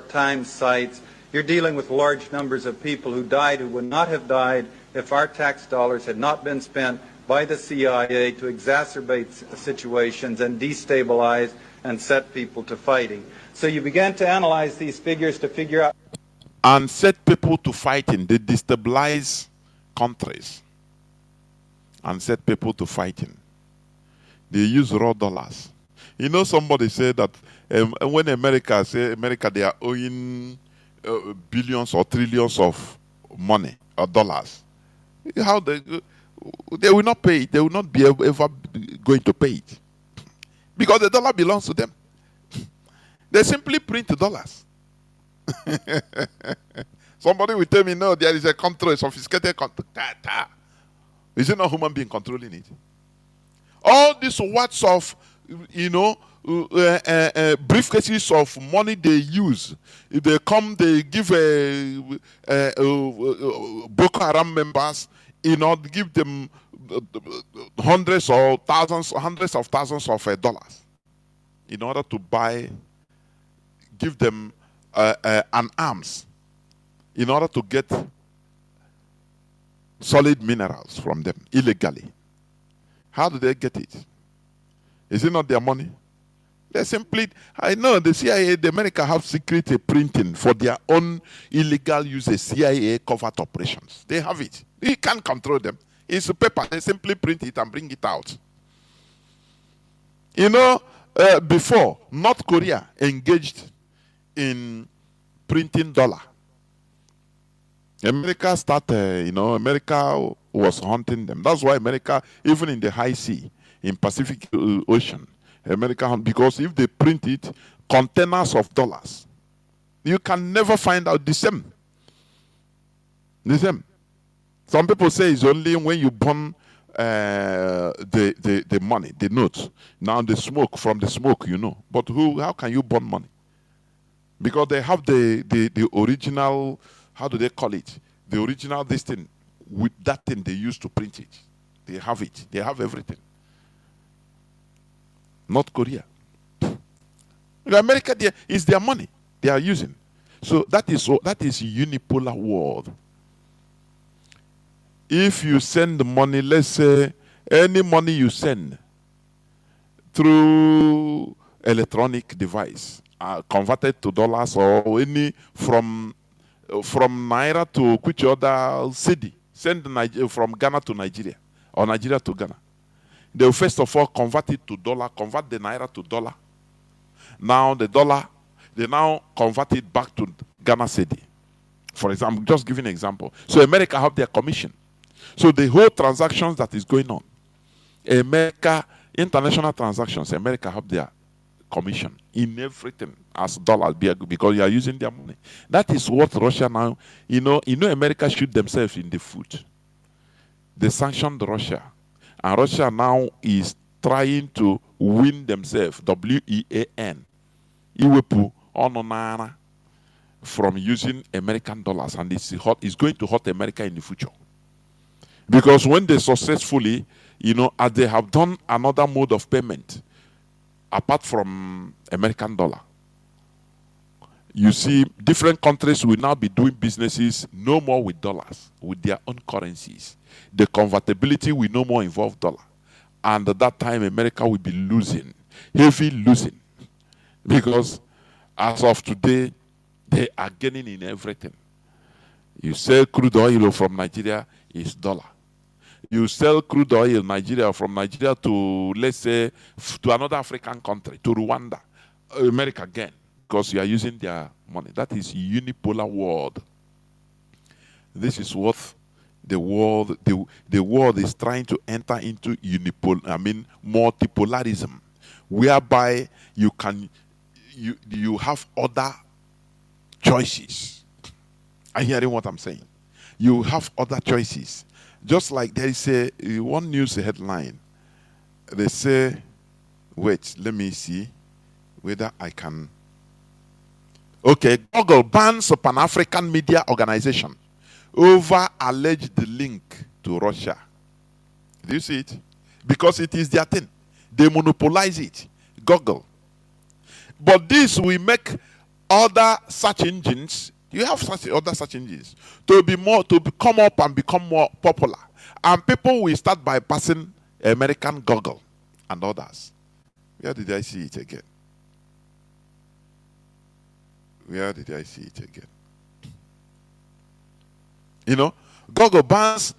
Time cites, you're dealing with large numbers of people who died who would not have died if our tax dollars had not been spent by the CIA to exacerbate situations and destabilize and set people to fighting. So you began to analyze these figures to figure out... And set people to fighting. They destabilize countries. And set people to fighting. They use raw dollars. Somebody said that when America they are owing billions or trillions of money or dollars. How they will not pay it. They will not be ever going to pay it. Because the dollar belongs to them. They simply print dollars. Somebody will tell me, no, there is a control, a sophisticated control. Is it not human being controlling it? All these words of, briefcases of money they use. If they come, they give Boko Haram members, give them hundreds of thousands of dollars in order to give them an arms in order to get solid minerals from them illegally. How do they get it? Is it not their money? They simply, I know the CIA, the America have secret printing for their own illegal uses, CIA covert operations. They have it. You can't control them. It's a paper. They simply print it and bring it out. Before, North Korea engaged in printing dollar. America started, America was hunting them. That's why America, even in the high sea, in Pacific Ocean, America, because if they print it, containers of dollars, you can never find out the same. The same. Some people say it's only when you burn the money, the notes. Now the smoke, from the smoke, But how can you burn money? Because they have the original, how do they call it? The original this thing, with that thing they used to print it. They have it. They have everything. North Korea. America, is their money they are using. So that is unipolar world. If you send the money, let's say Any money you send through electronic device, converted to dollars or any from Naira to which other city, send from Ghana to Nigeria or Nigeria to Ghana. They will first of all convert it to dollar, convert the Naira to dollar. Now the dollar, they now convert it back to Ghana cedi. For example, just giving an example. So America have their commission. So the whole transactions that is going on, America, international transactions, America have their commission in everything as dollars because you are using their money. That is what Russia now, America shoot themselves in the foot. They sanctioned Russia. And Russia now is trying to win themselves, W-E-A-N. Iwepu ononara from using American dollars, and it's going to hurt America in the future. Because when they successfully, as they have done another mode of payment, apart from American dollar, you see different countries will now be doing businesses no more with dollars, with their own currencies. The convertibility will no more involve dollar. And at that time, America will be losing, heavy losing. Because as of today, they are gaining in everything. You sell crude oil from Nigeria, it's dollar. You sell crude oil from Nigeria to, let's say, to another African country, to Rwanda, America again, because you are using their money. That is unipolar world. This is what the world is trying to enter into multipolarism, whereby you have other choices. Are you hearing what I'm saying? You have other choices. Just like there is one news headline. They say, wait, let me see whether I can. Okay, Google bans a Pan-African media organization over alleged link to Russia. Do you see it? Because it is their thing. They monopolize it. Google. But this will make other search engines, you have other search engines, to come up and become more popular. And people will start bypassing American Google and others. Where did I see it again? Where did I see it again? Google bans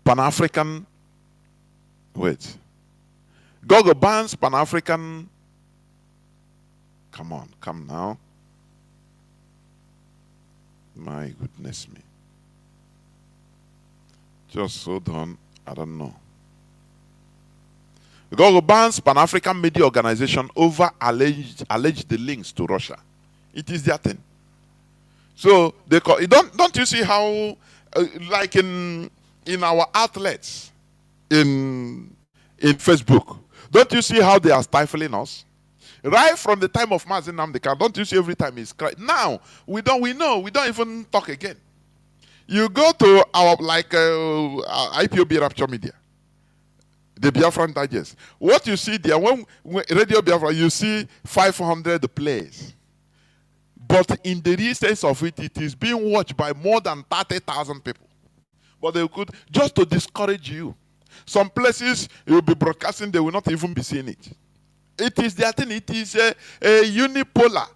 Pan-African. Wait. Google bans Pan-African. Come on, come now. My goodness me. Just hold on. I don't know. Google bans Pan-African media organization over alleged links to Russia. It is their thing. So they don't you see how, like in our outlets, in Facebook, don't you see how they are stifling us? Right from the time of Mazi Nnamdi, don't you see every time he's crying? Now we don't even talk again. You go to our IPOB Rapture Media, the Biafran Digest. What you see there, when Radio Biafra, you see 500 plays. But in the real sense of it, it is being watched by more than 30,000 people. But they could, just to discourage you. Some places you will be broadcasting, they will not even be seeing it. It is their thing. It is a unipolar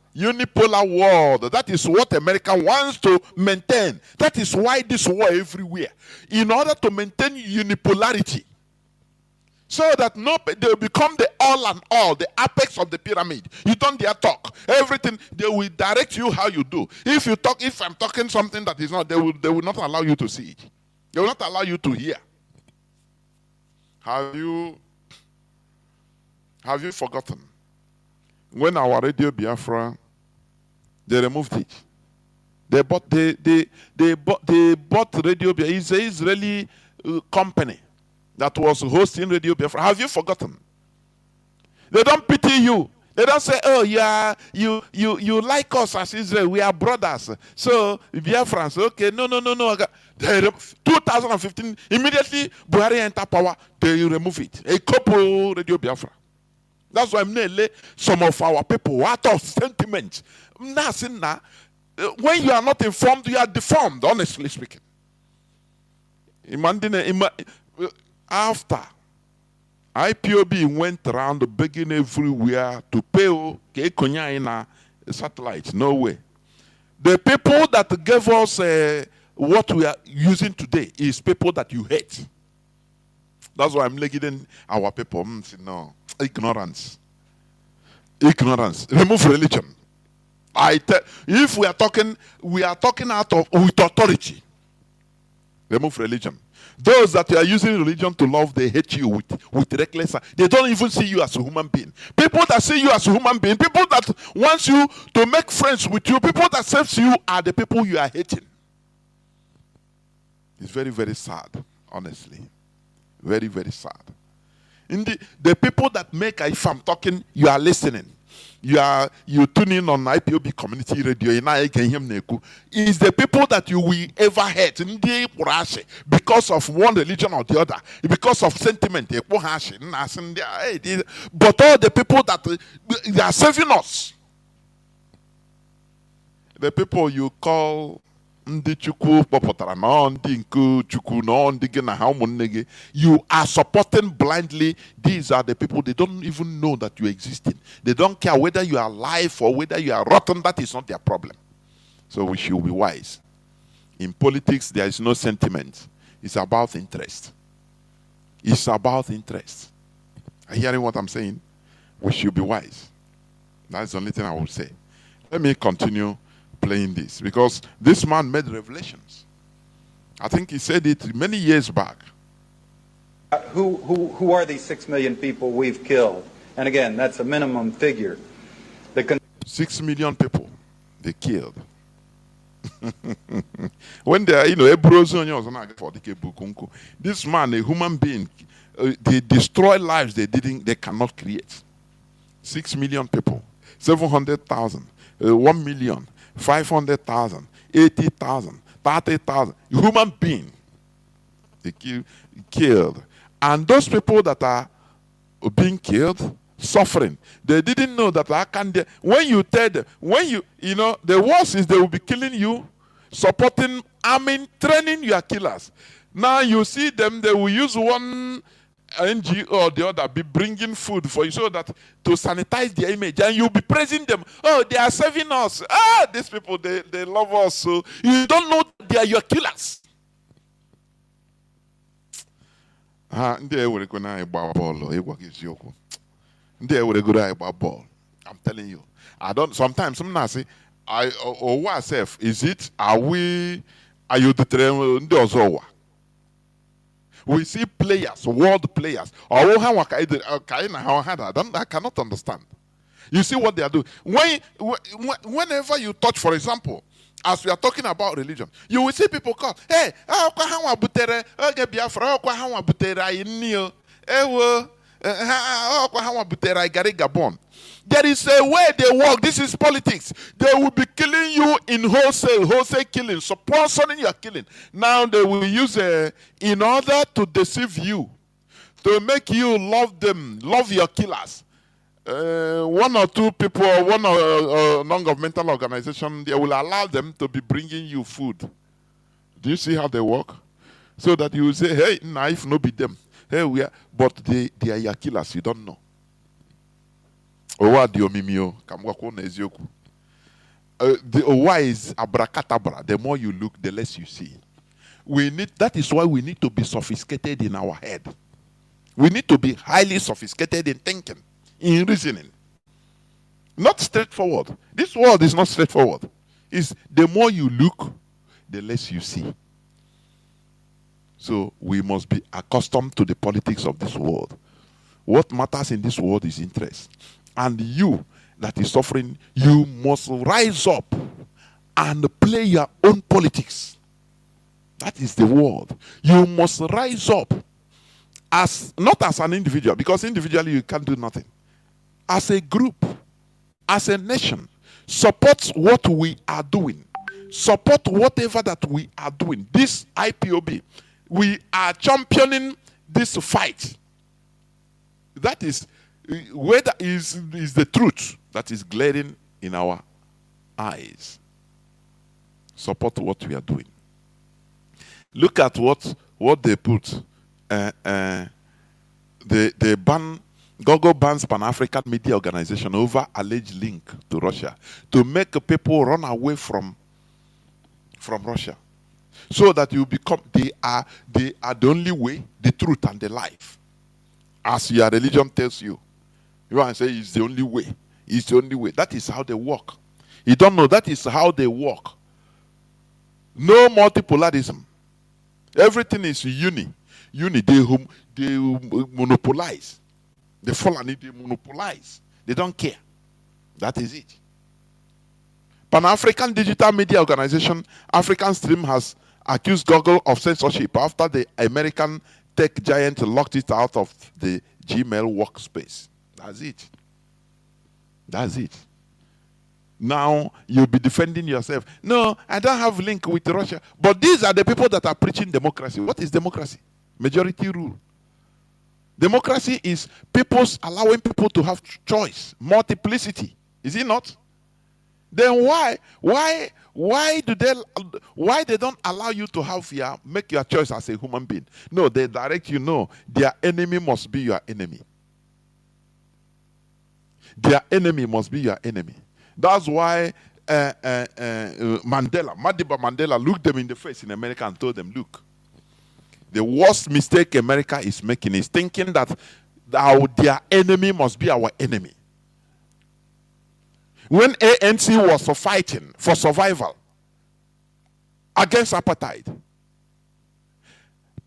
world. That is what America wants to maintain. That is why this war everywhere. In order to maintain unipolarity. So that they become the all and all, the apex of the pyramid. You don't dare talk. Everything, they will direct you how you do. If I'm talking something that is not, they will not allow you to see it. They will not allow you to hear. Have you forgotten when our Radio Biafra, they removed it? They bought Radio Biafra. It's an Israeli company that was hosting Radio Biafra. Have you forgotten? They don't pity you. They don't say, oh, yeah, you like us as Israel. We are brothers. So, Biafrans, okay, no. 2015, immediately, Buhari enter power, they remove it. A couple Radio Biafra. That's why some of our people, out of sentiment, when you are not informed, you are deformed, honestly speaking. After IPOB went around begging everywhere to pay in a satellite, no way. The people that gave us what we are using today is people that you hate. That's why I'm leading our people. No, ignorance. Ignorance. Remove religion. If we are talking out of with authority. Remove religion. Those that are using religion to love, they hate you with reckless. They don't even see you as a human being. People that see you as a human being, people that want you to make friends with you, people that serve you are the people you are hating. It's very, very sad, honestly. Very, very sad. The people that make, if I'm talking, you are listening. You tune in on IPOB community radio, is the people that you will ever hate because of one religion or the other, because of sentiment. But all the people that they are saving us, the people you call you are supporting blindly. These are the people, they don't even know that you existing. They don't care whether you are alive or whether you are rotten. That is not their problem. So we should be wise. In politics, there is no sentiment. It's about interest. It's about interest. Are you hearing what I'm saying? We should be wise. That's the only thing I will say. Let me continue playing this, because this man made revelations. I think he said it many years back. Who are these 6 million people we've killed? And again, that's a minimum figure. 6 million people they killed. When they are, this man, a human being, they destroy lives they cannot create. 6 million people, 700,000, 1 million. 500,000, 80,000, 30,000 human beings they killed, and those people that are being killed, suffering, they didn't know that when you tell them, the worst is they will be killing you, supporting, arming, training your killers. Now you see them, they will use one NGO or the other, be bringing food for you so that to sanitize their image, and you'll be praising them. Oh, they are serving us. These people, they love us. So you don't know they are your killers. I'm telling you. I don't, sometimes someone say, are you the we see players, world players. I cannot understand. You see what they are doing. Whenever you touch, for example, as we are talking about religion, you will see people call, hey, Biafra, there is a way they work. This is politics. They will be killing you in wholesale killing, sponsoring your killing. Now they will use in order to deceive you, to make you love them, love your killers. One or two people, or one non-governmental organization, they will allow them to be bringing you food. Do you see how they work? So that you will say, hey, knife, no be them. Hey, we are, but they are your killers. You don't know. Why is abracadabra? The more you look, the less you see. That is why we need to be sophisticated in our head. We need to be highly sophisticated in thinking, in reasoning. Not straightforward. This world is not straightforward. It's the more you look, the less you see. So we must be accustomed to the politics of this world. What matters in this world is interest. And you that is suffering, you must rise up and play your own politics. That is the word. You must rise up, not as an individual, because individually you can't do nothing. As a group, as a nation, support what we are doing. Support whatever that we are doing. This IPOB, we are championing this fight. That is where that is the truth that is glaring in our eyes. Support what we are doing. Look at what what they put, they ban, Google bans Pan-African Media Organization over alleged link to Russia to make people run away from Russia, so that you become, they are the only way, the truth, and the life, as your religion tells you. You want to say it's the only way. It's the only way. That is how they work. You don't know, that is how they work. No multipolarity. Everything is uni. They monopolize. The Fulani, they monopolize. They don't care. That is it. Pan-African Digital Media Organization, African Stream, has accused Google of censorship after the American tech giant locked it out of the Gmail workspace. That's it. That's it. Now you'll be defending yourself. No, I don't have a link with Russia. But these are the people that are preaching democracy. What is democracy? Majority rule. Democracy is allowing people to have choice, multiplicity. Is it not? Then why they don't allow you to make your choice as a human being? No, they direct you. No, their enemy must be your enemy. Their enemy must be your enemy. That's why Madiba Mandela looked them in the face in America and told them, look, the worst mistake America is making is thinking that their enemy must be our enemy. When ANC was fighting for survival against apartheid,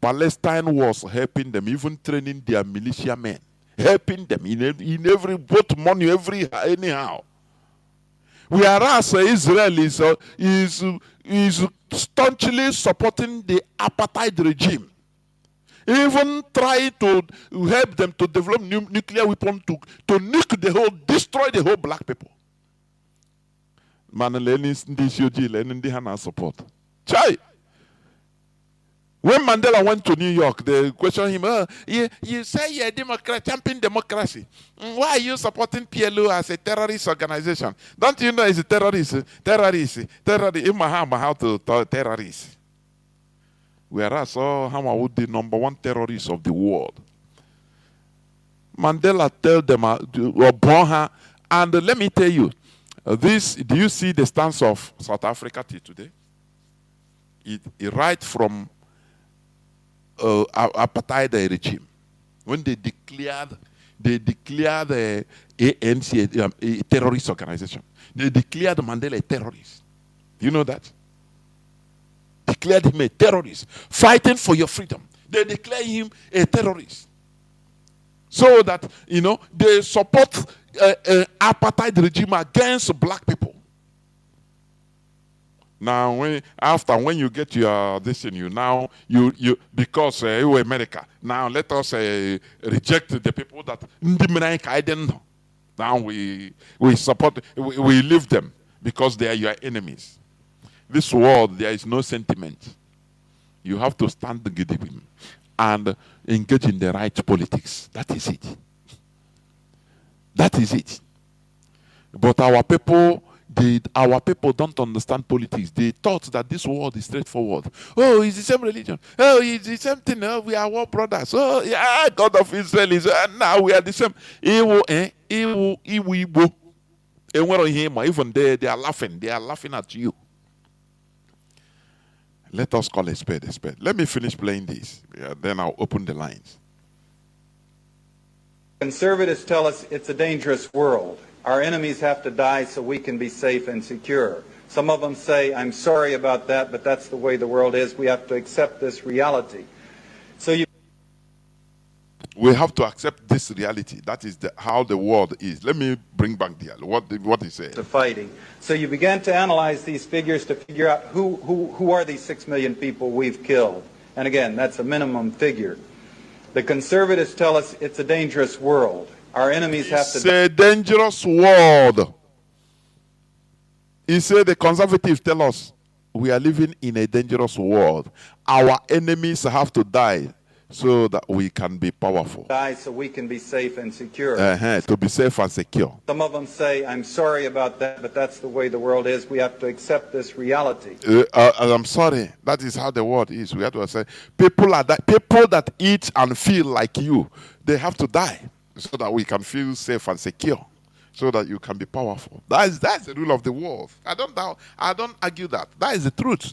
Palestine was helping them, even training their militia men, helping them in every, both money, anyhow. Whereas Israel is staunchly supporting the apartheid regime, even trying to help them to develop nuclear weapons to destroy the whole black people. Support. Chai. When Mandela went to New York, they questioned him, you say you're a Democrat, champion democracy. Why are you supporting PLO as a terrorist organization? Don't you know it's a terrorist? How to terrorist. Whereas Hama would the #1 terrorist of the world. Mandela told them, and let me tell you, do you see the stance of South Africa till today? It right from apartheid regime, when they declared the ANC a terrorist organization. They declared Mandela a terrorist. You know that? Declared him a terrorist, fighting for your freedom. They declared him a terrorist, so that they support apartheid regime against black people. Now, when you get your you because you America. Now let us reject the people that now we support, we leave them because they are your enemies. This world, there is no sentiment. You have to stand gidigim and engage in the right politics. That is it. That is it. But our people don't understand politics. They thought that this world is straightforward. Oh, it's the same religion. Oh, it's the same thing. Oh, we are all brothers. Oh, yeah, God of Israel is. Now we are the same. Even they are laughing. They are laughing at you. Let us call a spade a spade. Let me finish playing this. Yeah, then I'll open the lines. Conservatives tell us it's a dangerous world. Our enemies have to die so we can be safe and secure. Some of them say, I'm sorry about that, but that's the way the world is. We have to accept this reality. We have to accept this reality. That is how the world is. Let me bring back what he said. To fighting. So you began to analyze these figures to figure out who are these 6 million people we've killed. And again, that's a minimum figure. The conservatives tell us it's a dangerous world. Our enemies have to... It's a dangerous world. He said the conservatives tell us we are living in a dangerous world. Our enemies have to die so that we can be powerful. Die so we can be safe and secure. To be safe and secure. Some of them say, I'm sorry about that, but that's the way the world is. We have to accept this reality. I'm sorry. That is how the world is. We have to accept. People that eat and feel like you, they have to die so that we can feel safe and secure, so that you can be powerful. That's the rule of the world. I don't argue that. That is the truth.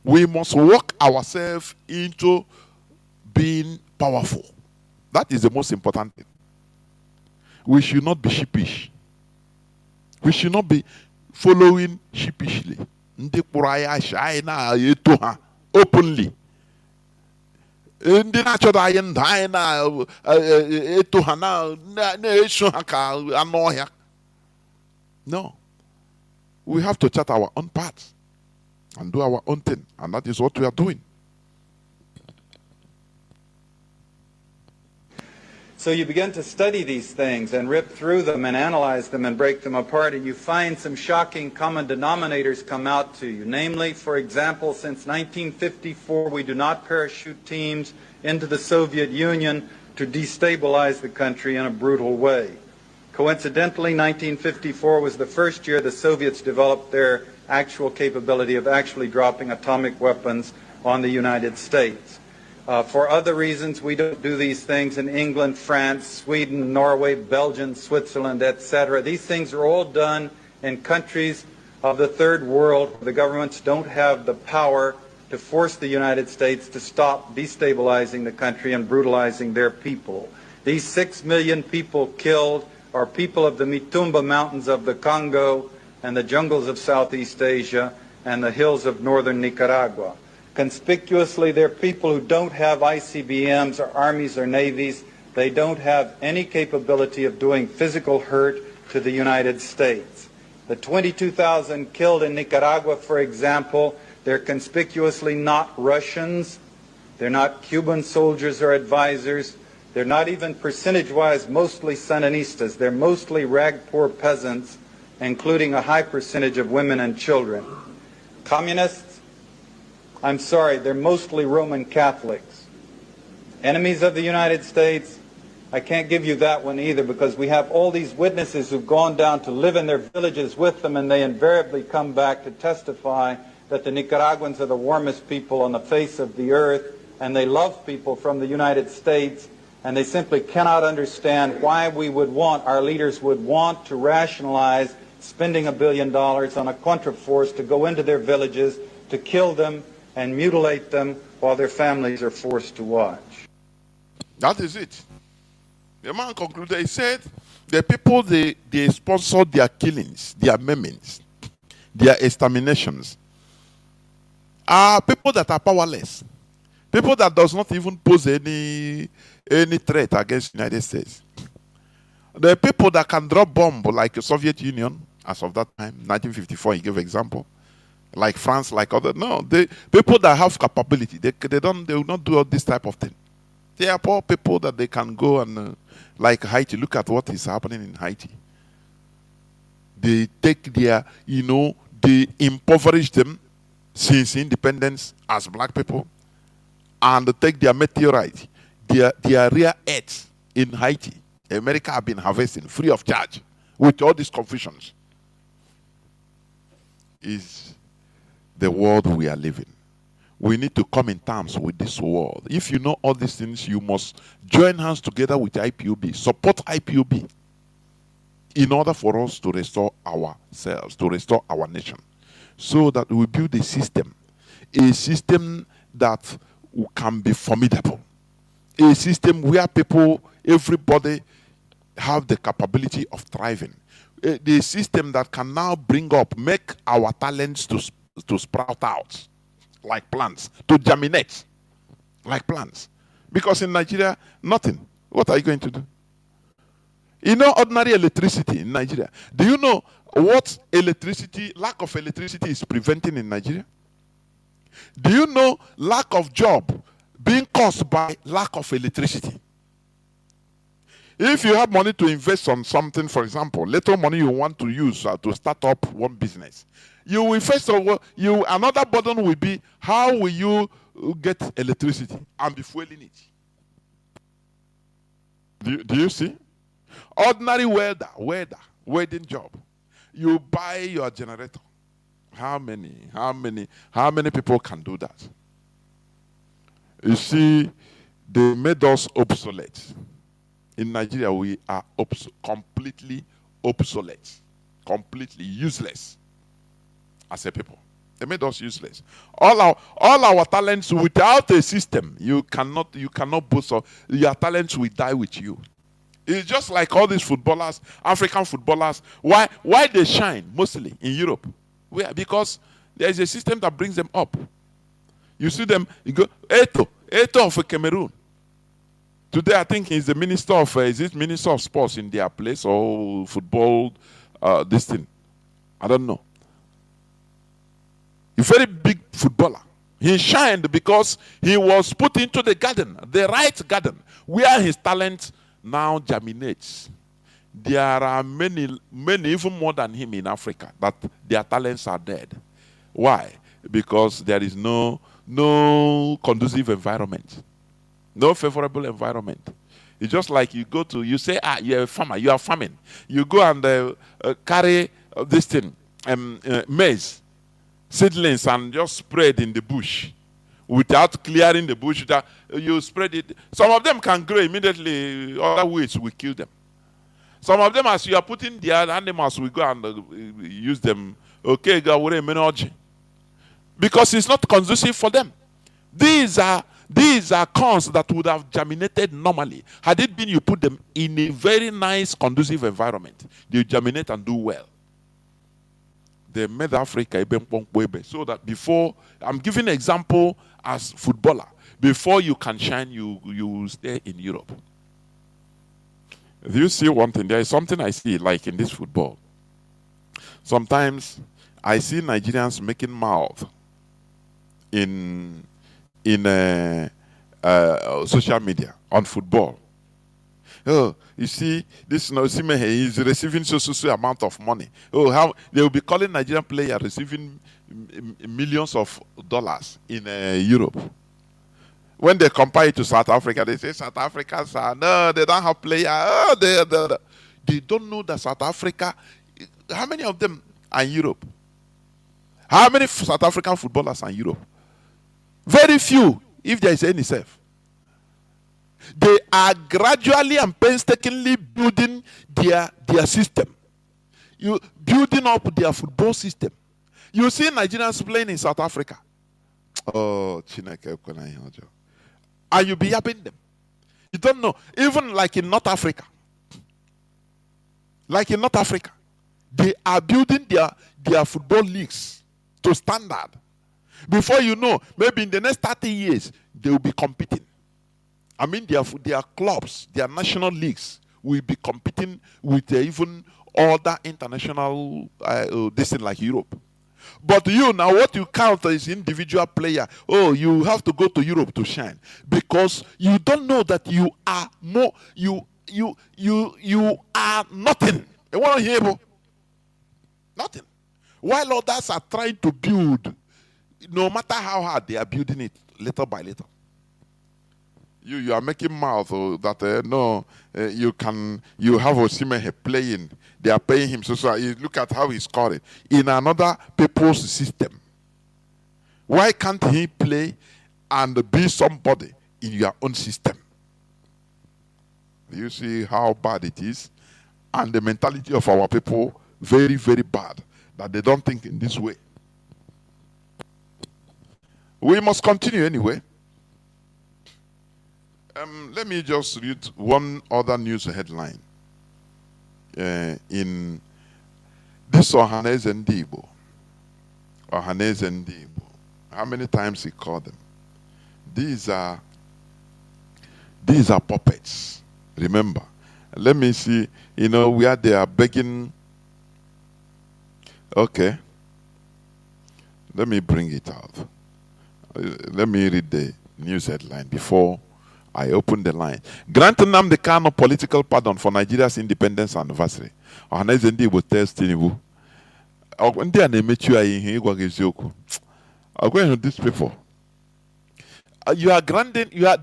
We must work ourselves into being powerful. That is the most important thing. We should not be sheepish. We should not be following sheepishly. Openly. No. We have to chart our own path and do our own thing. And that is what we are doing. So you begin to study these things and rip through them and analyze them and break them apart, and you find some shocking common denominators come out to you. Namely, for example, since 1954, we do not parachute teams into the Soviet Union to destabilize the country in a brutal way. Coincidentally, 1954 was the first year the Soviets developed their actual capability of actually dropping atomic weapons on the United States. For other reasons, we don't do these things in England, France, Sweden, Norway, Belgium, Switzerland, etc. These things are all done in countries of the third world where the governments don't have the power to force the United States to stop destabilizing the country and brutalizing their people. These 6 million people killed are people of the Mitumba Mountains of the Congo and the jungles of Southeast Asia and the hills of northern Nicaragua. Conspicuously, they're people who don't have ICBMs or armies or navies. They don't have any capability of doing physical hurt to the United States. The 22,000 killed in Nicaragua, for example, they're conspicuously not Russians. They're not Cuban soldiers or advisors. They're not even percentage-wise mostly Sandinistas. They're mostly rag-poor peasants, including a high percentage of women and children. Communists? I'm sorry, they're mostly Roman Catholics. Enemies of the United States? I can't give you that one either, because we have all these witnesses who've gone down to live in their villages with them, and they invariably come back to testify that the Nicaraguans are the warmest people on the face of the earth, and they love people from the United States, and they simply cannot understand why our leaders would want to rationalize spending $1 billion on a contraforce to go into their villages, to kill them and mutilate them while their families are forced to watch. That is it. The man concluded, he said, the people, they sponsor their killings, their maimings, their exterminations, are people that are powerless. People that does not even pose any threat against the United States. The people that can drop bomb like the Soviet Union, as of that time, 1954, he gave example. Like France, like other, no, people that have capability, they will not do all this type of thing. They are poor people that they can go and, like Haiti, look at what is happening in Haiti. They take their, they impoverish them since independence as black people, and they take their meteorite, their rare earth in Haiti. America have been harvesting free of charge with all these confusions. Is the world we are living. We need to come in terms with this world. If you know all these things, you must join hands together with IPOB, support IPOB in order for us to restore ourselves, to restore our nation, so that we build a system that can be formidable, a system where people, everybody have the capability of thriving, a system that can now make our talents to sprout out like plants, to germinate like plants. Because in Nigeria, nothing. What are you going to do? Ordinary electricity in Nigeria. Do you know what lack of electricity is preventing in Nigeria? Do you know lack of job being caused by lack of electricity? If you have money to invest on something, for example, little money you want to use to start up one business, you will first of all, another burden will be, how will you get electricity and be fueling it? Do you see? Ordinary welding job. You buy your generator. How many people can do that? You see, they made us obsolete. In Nigeria, we are completely obsolete, completely useless as a people. They made us useless. All our talents, without a system, you cannot boast of. Your talents will die with you. It's just like all these footballers, African footballers. Why they shine mostly in Europe? Because there is a system that brings them up. You see them, you go, Eto of Cameroon. Today, I think he's the minister of, minister of sports in their place or football, this thing. I don't know. A very big footballer. He shined because he was put into the garden, the right garden, where his talent now germinates. There are many, even more than him in Africa, that their talents are dead. Why? Because there is no conducive environment, no favorable environment. It's just like you say, you're a farmer, you are farming. You go and carry this thing, maize, seedlings, and just spread in the bush without clearing the bush. You spread it. Some of them can grow immediately, other weeds will kill them. Some of them, as you are putting the animals, we go and use them. Okay, because it's not conducive for them. These are corns that would have germinated normally. Had it been you put them in a very nice, conducive environment, they germinate and do well. They made Africa so that before, I'm giving an example as footballer. Before you can shine, you stay in Europe. Do you see one thing? There is something I see, like in this football. Sometimes I see Nigerians making mouth in social media on football. Oh, you see, this Nosime is receiving so amount of money. Oh, how they will be calling Nigerian player receiving millions of dollars in Europe. When they compare it to South Africa, they say South Africans are they don't have players. Oh, they don't know that South Africa. How many of them are in Europe? How many South African footballers are in Europe? Very few, if there is any self. They are gradually and painstakingly building their system. You building up their football system. You see Nigerians playing in South Africa. Oh, Chineke. And you be yapping them. You don't know. Even like in North Africa. They are building their football leagues to standard. Before you know, maybe in the next 30 years, they will be competing. I mean, their clubs, their national leagues will be competing with even other international this thing like Europe. But now what you count as individual player, you have to go to Europe to shine. Because you don't know that you are more, you are nothing. You want to hear about? Nothing. While others are trying to build, no matter how hard they are building it, little by little. You are making mouth that you have Osimhen playing. They are paying him. So you look at how he's scoring in another people's system. Why can't he play and be somebody in your own system? You see how bad it is, and the mentality of our people very, very bad, that they don't think in this way. We must continue anyway. Let me just read one other news headline. In this Ohaneze Ndibo. How many times he called them? These are puppets. Remember. Let me see, where they are begging. Okay. Let me bring it out. Let me read the news headline before I open the line. Grant Nnamdi Kanu political pardon for Nigeria's independence anniversary. Ohaneze Ndibo tells Tinubu.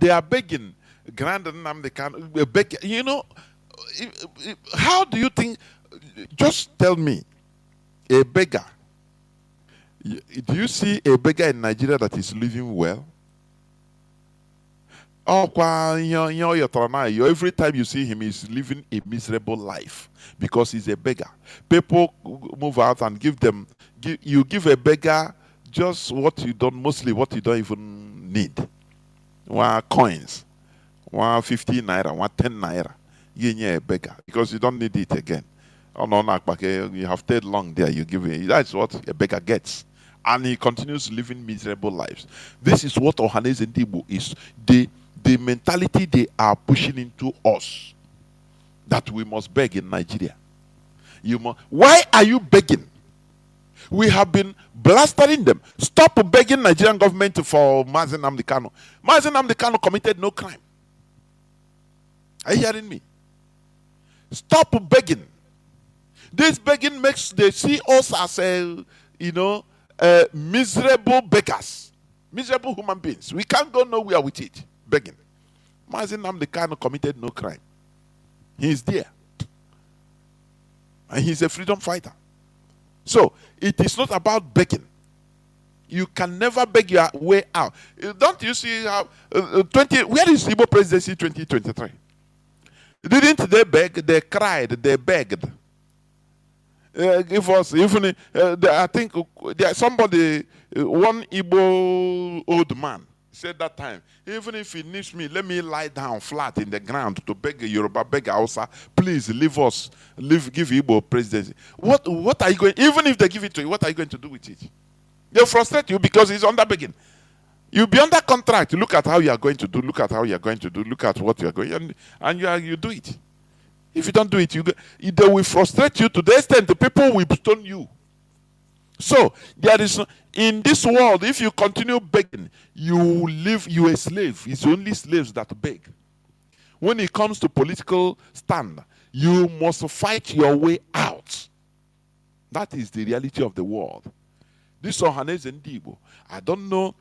They are begging Grand Nnamdi Kanu, a beggar. You know, how do you think? Just tell me, a beggar. Do you see a beggar in Nigeria that is living well? Every time you see him, he's living a miserable life because he's a beggar. People move out and you give a beggar just mostly what you don't even need. One coins, 150 naira, 110 naira. You a beggar because you don't need it again. Oh no, you have stayed long there. You give it. That's what a beggar gets, and he continues living miserable lives. This is what Ohaneze Ndigbo is. The mentality they are pushing into us, that we must beg in Nigeria. Why are you begging? We have been blastering them. Stop begging Nigerian government for Mazi Nnamdi Kanu. Mazi Nnamdi Kanu committed no crime. Are you hearing me? Stop begging. This begging makes they see us as miserable beggars, miserable human beings. We can't go nowhere with it. Begging. Mazi Nnamdi Kanu committed no crime. He is there. And he's a freedom fighter. So, it is not about begging. You can never beg your way out. Don't you see how where is Igbo presidency 2023? Didn't they beg? They cried. They begged. Give us even. I think somebody, one Igbo old man, said that time, even if he needs me, let me lie down flat in the ground to beg a Yoruba, beg a Hausa, please leave us, give Igbo presidency. What are you going? Even if they give it to you, what are you going to do with it? They'll frustrate you because it's under begging. You'll be under contract. Look at how you are going to do. Look at how you are going to do. Look at what you are going, and you do it. If you don't do it, they will frustrate you to the extent the people will stone you. So there is in this world, if you continue begging, you a slave. It's only slaves that beg. When it comes to political stand, you must fight your way out. That is the reality of the world. This Ohaneze Ndigbo, I don't know.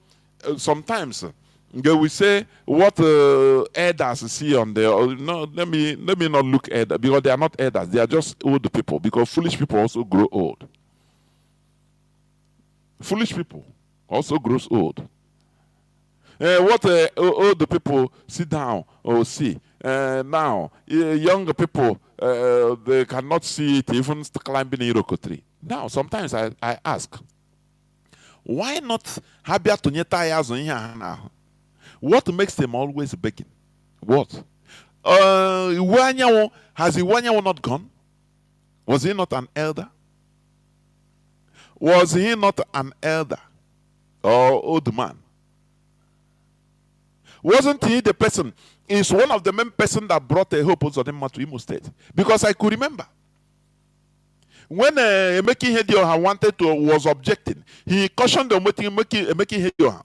Sometimes they will say what elders see on there. No, let me not look at that because they are not elders. They are just old people because foolish people also grow old. Foolish people also grows old. What old people sit down or see. Now, younger people, they cannot see it even climbing a Iroko tree. Now, sometimes I ask, why not Habia Tunyeta now? What makes them always begging? What? Has Iwanyawo not gone? Was he not an elder? Was he not an elder or old man? Wasn't he the person? Is one of the main person that brought a hope to Imo State. Because I could remember when Emeki Hedioha was objecting, he cautioned Emeki Hedioha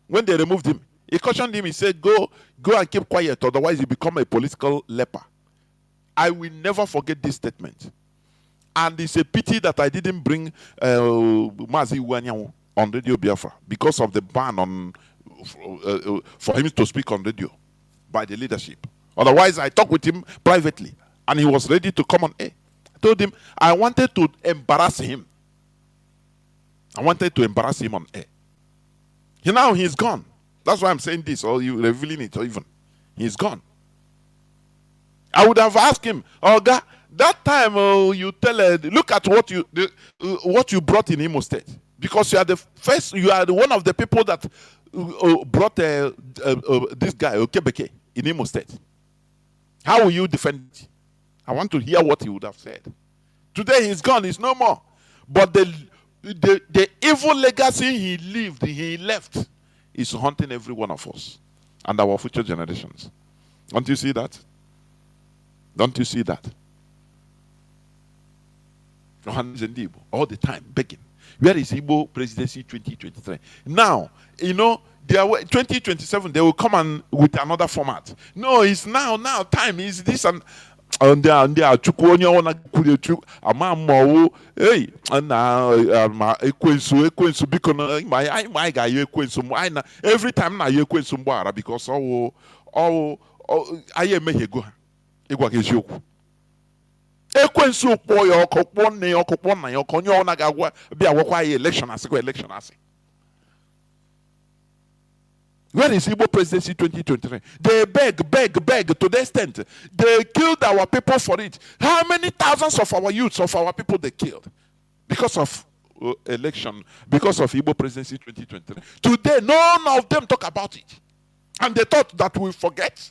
when they removed him. He cautioned him. He said, "Go and keep quiet, otherwise you become a political leper." I will never forget this statement. And it's a pity that I didn't bring Mazi Wanyawo on Radio Biafra because of the ban on for him to speak on radio by the leadership. Otherwise, I talked with him privately, and he was ready to come on air. I told him I wanted to embarrass him. I wanted to embarrass him on air. Now he's gone. That's why I'm saying this, or you revealing it, or even he's gone. I would have asked him, God, that time you tell look at what you brought in Imo State, because you are the first, you are one of the people that brought this guy Okebeke in Imo State. How will you defend it? I want to hear what he would have said. Today he's gone, he's no more. But the evil legacy he left is haunting every one of us and our future generations. Don't you see that? Don't you see that? All the time begging. Where is Igbo presidency 2023? Now, 2027 they will come and with another format. No, it's now time is this and they are chukwonya wana kulechu amamowo hey na ekwensu biko my guy ekwensu every time na ekwensu mbara because aye emehie go ha ịgwa gị eziokwu. Ekwensu kpọọ ya ọkụ, kpọọ nne ya ọkụ, kpọọ nna ya ọkụ, onye ọbụla ga-agwa bịa gwakwa ya election asị election asị. Where is Igbo presidency 2023? They beg to the extent they killed our people for it. How many thousands of our youths, of our people they killed because of election, because of Igbo presidency 2023? Today, none of them talk about it. And they thought that we forget.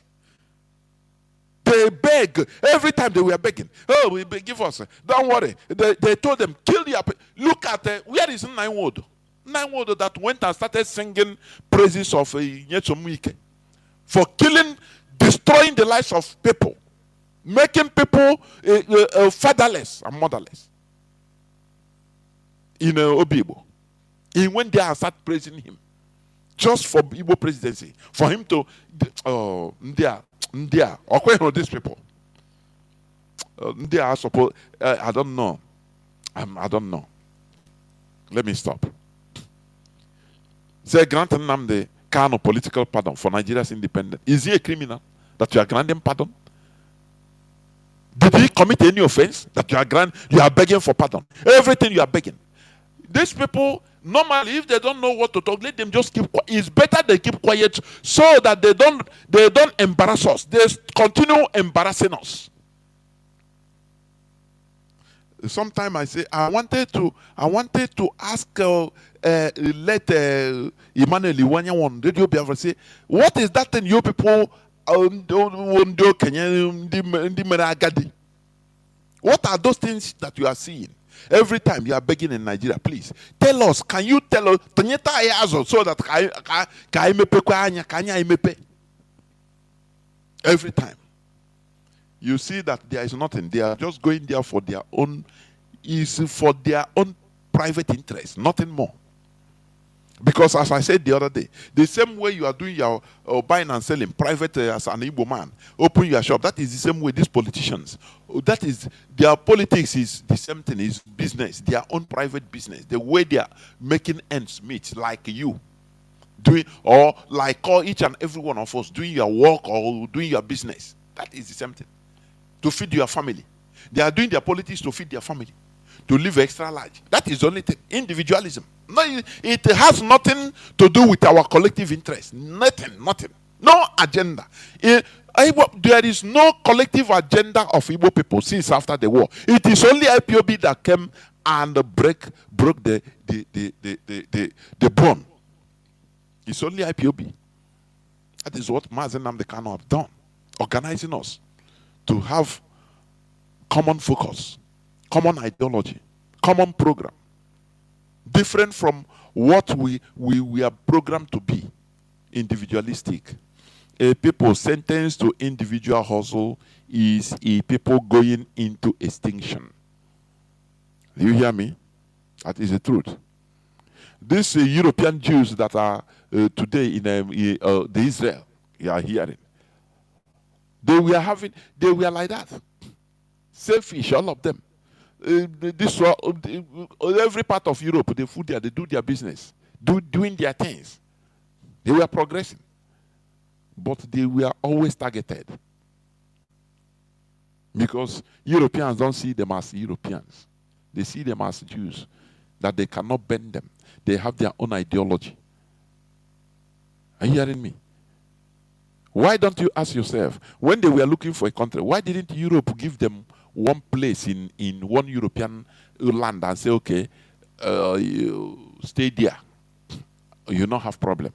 They beg. Every time they were begging. Oh, we give us. Don't worry. They told them, kill your people. Look at, where is Nnamdi? Nnamdi that went and started singing praises of Nyetsomike for killing, destroying the lives of people, making people fatherless and motherless. In Obibo, he went there and started praising him just for Igbo presidency, for him to Ndia, or these people. Ndia, I suppose, I don't know. I don't know. Let me stop. Say grant Nnamdi Kanu political pardon for Nigeria's independence. Is he a criminal that you are granting pardon? Did he commit any offense that you are begging for pardon? Everything you are begging. These people, normally, if they don't know what to talk, let them just keep quiet. It's better they keep quiet so that they don't embarrass us. They continue embarrassing us. Sometimes I say I wanted to ask let Emmanuel Iwanya on Radio Biafra say, what is that thing you people what are those things that you are seeing every time you are begging in Nigeria? Please tell us. Can you tell us so that every time you see that there is nothing, they are just going there for their own, private interest, nothing more. Because as I said the other day, the same way you are doing your buying and selling private as an Igbo man, open your shop, that is the same way these politicians, that is, their politics is the same thing, is business, their own private business, the way they are making ends meet, like you doing, or like each and every one of us doing your work or doing your business. That is the same thing. To feed your family. They are doing their politics to feed their family, to live extra large. That is the only thing. Individualism. No, it has nothing to do with our collective interest. Nothing. No agenda. There is no collective agenda of Igbo people since after the war. It is only IPOB that came and broke the bond. It's only IPOB. That is what Mazi and Nnamdi Kanu have done, organizing us to have common focus, common ideology, common program, different from what we are programmed to be, individualistic. A people sentenced to individual hustle is a people going into extinction. Do you hear me? That is the truth. These European Jews that are today in the Israel, you are hearing, they were like that. Selfish, all of them. Every part of Europe, they food there, they do their business, doing their things. They were progressing. But they were always targeted. Because Europeans don't see them as Europeans. They see them as Jews, that they cannot bend them. They have their own ideology. Are you hearing me? Why don't you ask yourself, when they were looking for a country, why didn't Europe give them one place in one European land and say, okay, you stay there, you don't have problem?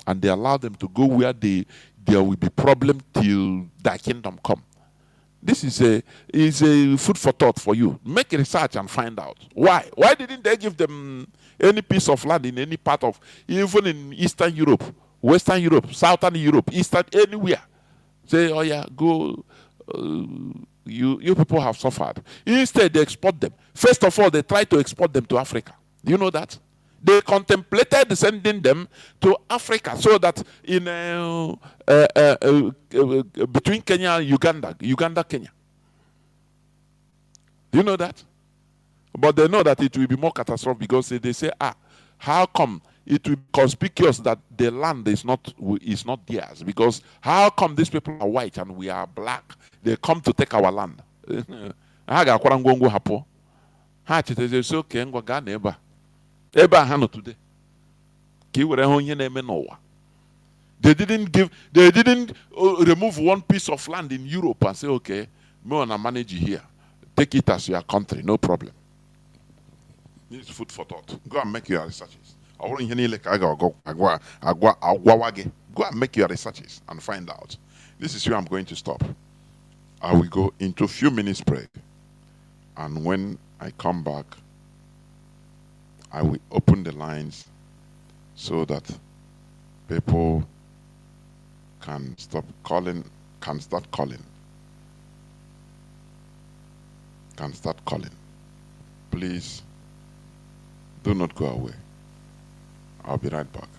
And they allow them to go where there will be problem till their kingdom come. This is a food for thought for you. Make research and find out. Why? Why didn't they give them any piece of land in any part of, even in Eastern Europe, Western Europe, Southern Europe, Eastern, anywhere? Say, oh yeah, go, you people have suffered. Instead, they export them. First of all, they try to export them to Africa. Do you know that? They contemplated sending them to Africa so that in between Kenya and Uganda, Kenya. Do you know that? But they know that it will be more catastrophic because they say, how come it will be conspicuous that the land is not theirs, because how come these people are white and we are black? They come to take our land. Ha ga-akwara ngwongwo ha pụọ. Ha chetara sị oke ngwa gaa n'ebe a. Ebe a ha nọ today. Ka i were hụ ihe na-eme n'ụwa. They didn't remove one piece of land in Europe and say, okay, me wanna manage you here. Take it as your country, no problem. It's food for thought. Go and make your researches. Go and make your researches and find out. This is where I'm going to stop. I will go into a few minutes break. And when I come back, I will open the lines so that people can start calling. Please do not go away. I'll be right back.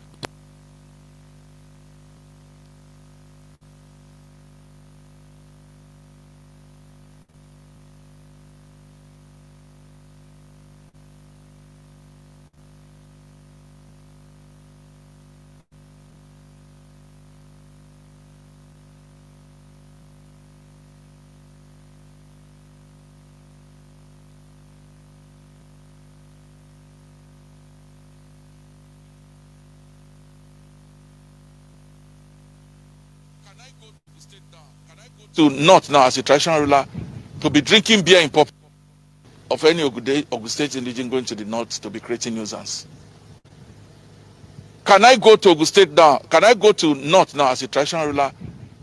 To North now as a traditional ruler to be drinking beer in public of any Ogun State indigene going to the North to be creating nuisance? Can I go to Ogun State now? Can I go to North now as a traditional ruler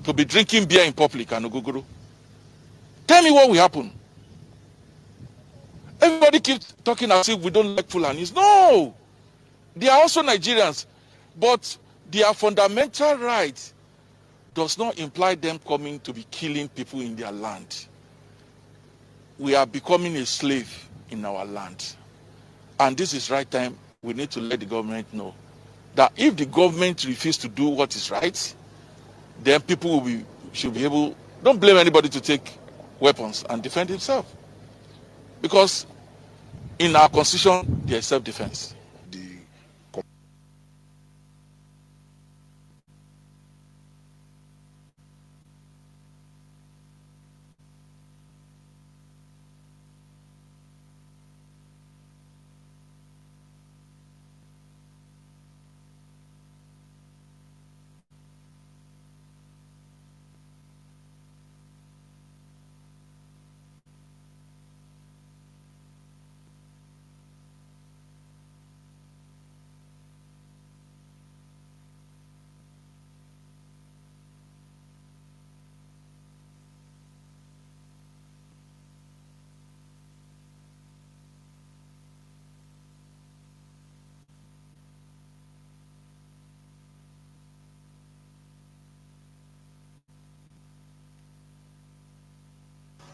to be drinking beer in public and Oguguru? Tell me what will happen. Everybody keeps talking as if we don't like Fulanis. No! They are also Nigerians, but their fundamental right does not imply them coming to be killing people in their land. We are becoming a slave in our land. And this is right time we need to let the government know that if the government refuses to do what is right, then people should be able, don't blame anybody to take weapons and defend himself. Because in our constitution, there is self-defense.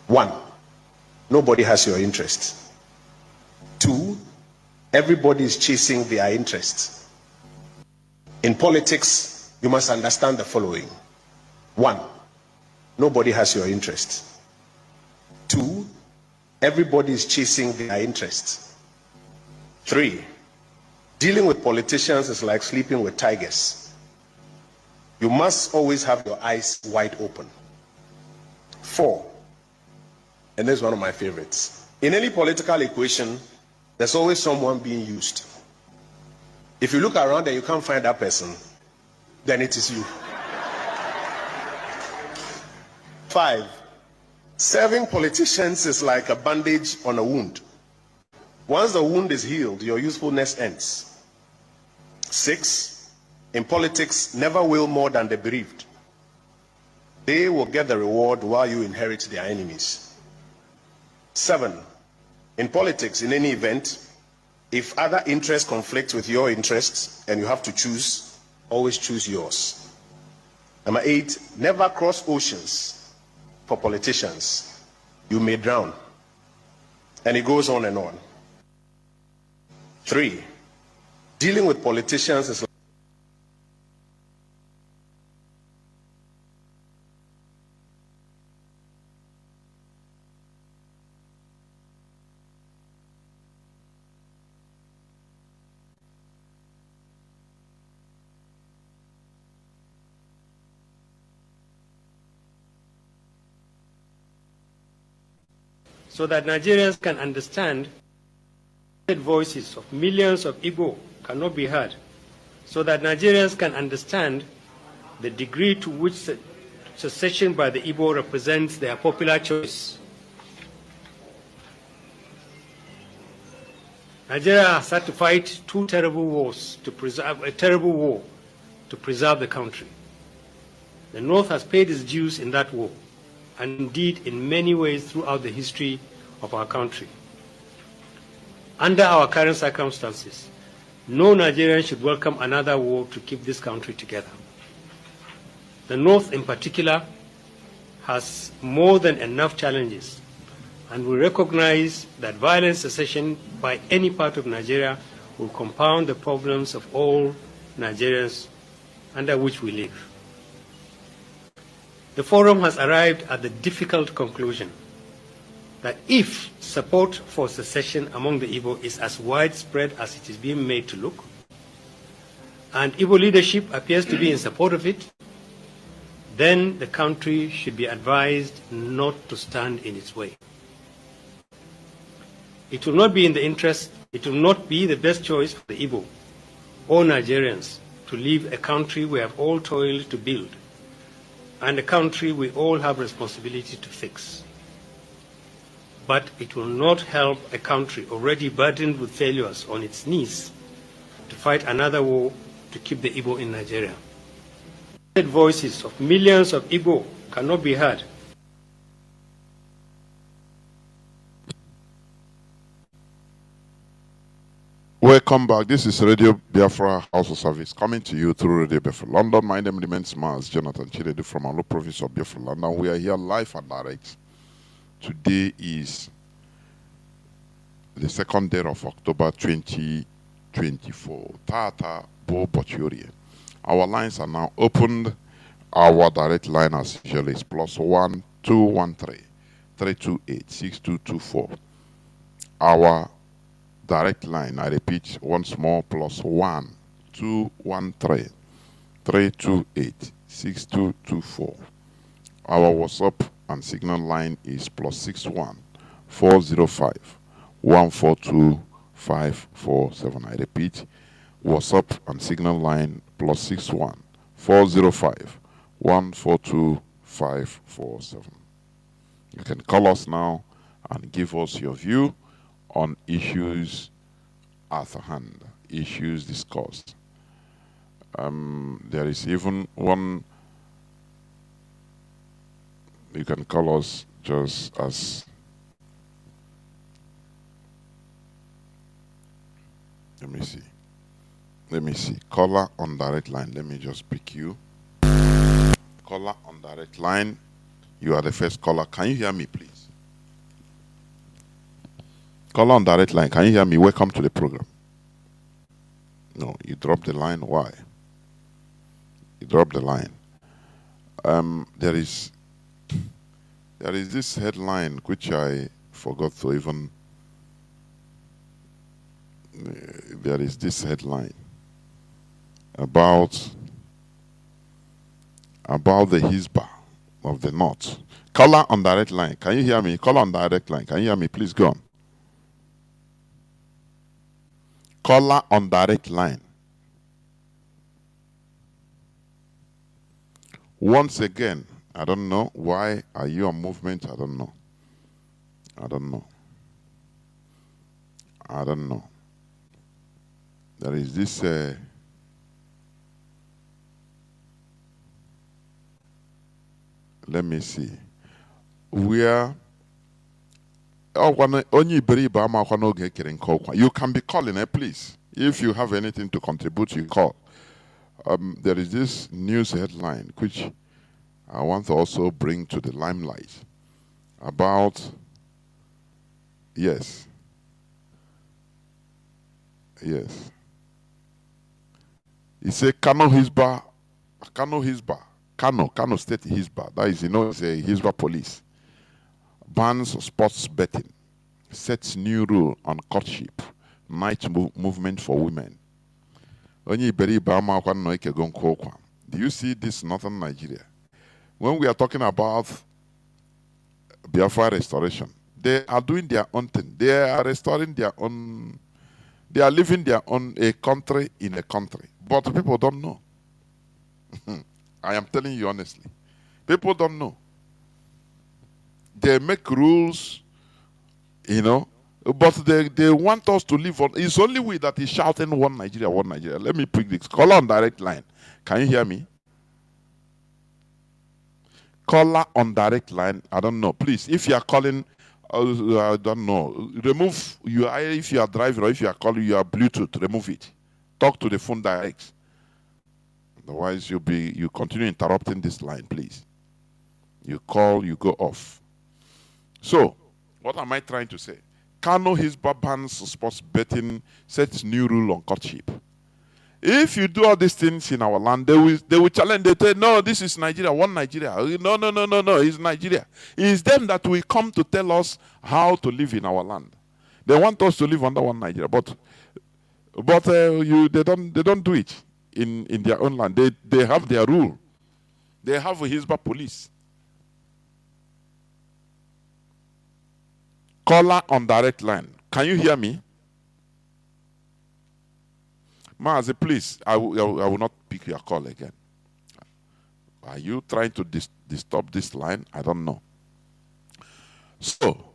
One, nobody has your interest. Two, everybody is chasing their interests. In politics, you must understand the following. One, nobody has your interest. Two, everybody is chasing their interests. Three, dealing with politicians is like sleeping with tigers. You must always have your eyes wide open. Four, and this is one of my favorites. In any political equation, there's always someone being used. If you look around and you can't find that person, then it is you. Five, serving politicians is like a bandage on a wound. Once the wound is healed, your usefulness ends. Six, in politics, never will more than the bereaved. They will get the reward while you inherit their enemies. Seven, in politics, in any event, if other interests conflict with your interests and you have to choose, always choose yours. Number eight, never cross oceans for politicians. You may drown. And it goes on and on. Three, dealing with politicians is so that Nigerians can understand the voices of millions of Igbo cannot be heard, so that Nigerians can understand the degree to which secession by the Igbo represents their popular choice. Nigeria has had to fight two terrible wars to preserve a terrible war to preserve the country. The North has paid its dues in that war, and indeed in many ways throughout the history of our country. Under our current circumstances, no Nigerian should welcome another war to keep this country together. The North in particular has more than enough challenges, and we recognize that violent secession by any part of Nigeria will compound the problems of all Nigerians under which we live. The Forum has arrived at the difficult conclusion that if support for secession among the Igbo is as widespread as it is being made to look, and Igbo leadership appears to be in support of it, then the country should be advised not to stand in its way. It will not be in the interest, it will not be the best choice for the Igbo or Nigerians to leave a country we have all toiled to build and a country we all have responsibility to fix. But it will not help a country already burdened with failures on its knees to fight another war to keep the Igbo in Nigeria. The voices of millions of Igbo cannot be heard. Welcome back. This is Radio Biafra House of Service coming to you through Radio Biafra London. My name remains Mazi, Jonathan Chinedu from Alo province of Biafra London. We are here live and direct. Today is the second day of October 2024. Tata Bo Bochurie. Our lines are now opened. Our direct line as usual is +1 213 328 6224. Our direct line, I repeat once more, +1 213 328 6224. Our WhatsApp and Signal line is +61 405 142 547. I repeat, WhatsApp and Signal line +61 405 142 547. You can call us now and give us your view on issues at hand, issues discussed. There is even one, you can call us just as, let me see, caller on direct line. Let me just pick you. Caller on direct line, you are the first caller. Can you hear me, please? Caller on direct line, can you hear me? Welcome to the program. No, you dropped the line. Why? You dropped the line. There is this headline which I forgot to even. There is this headline about the Hizbah of the North. Caller on direct line, can you hear me? Caller on direct line, can you hear me? Please go on. Caller on direct line. Once again, I don't know. Why are you on movement? I don't know. I don't know. I don't know. There is this let me see. Where you can be calling, please. If you have anything to contribute, you call. There is this news headline which I want to also bring to the limelight about, yes, it's a Kanu State Hizbah. That is, it's a Hizbah police. Bans sports betting, sets new rule on courtship, night movement for women. Do you see this northern Nigeria? When we are talking about Biafra restoration, They are doing their own thing. They are restoring their own. They are living their own a country in a country. But people don't know. I am telling you honestly. People don't know. They make rules, but they want us to live on. It's only we that is shouting one Nigeria, one Nigeria. Let me pick this. Caller on direct line. Can you hear me? Caller on direct line. I don't know. Please, if you are calling, I don't know. Remove if you are driving or if you are calling, you are Bluetooth. Remove it. Talk to the phone direct. Otherwise, you continue interrupting this line, please. You call, you go off. So, what am I trying to say? Kanu Hisba bans sports betting, sets new rule on courtship. If you do all these things in our land, they will challenge. They say, no, this is Nigeria, one Nigeria. No, it's Nigeria. It's them that will come to tell us how to live in our land. They want us to live under one Nigeria, but they don't do it in their own land. They have their rule. They have a Hisba police. Caller on direct line. Can you hear me? Mazi, please, I will not pick your call again. Are you trying to disturb this line? I don't know. So,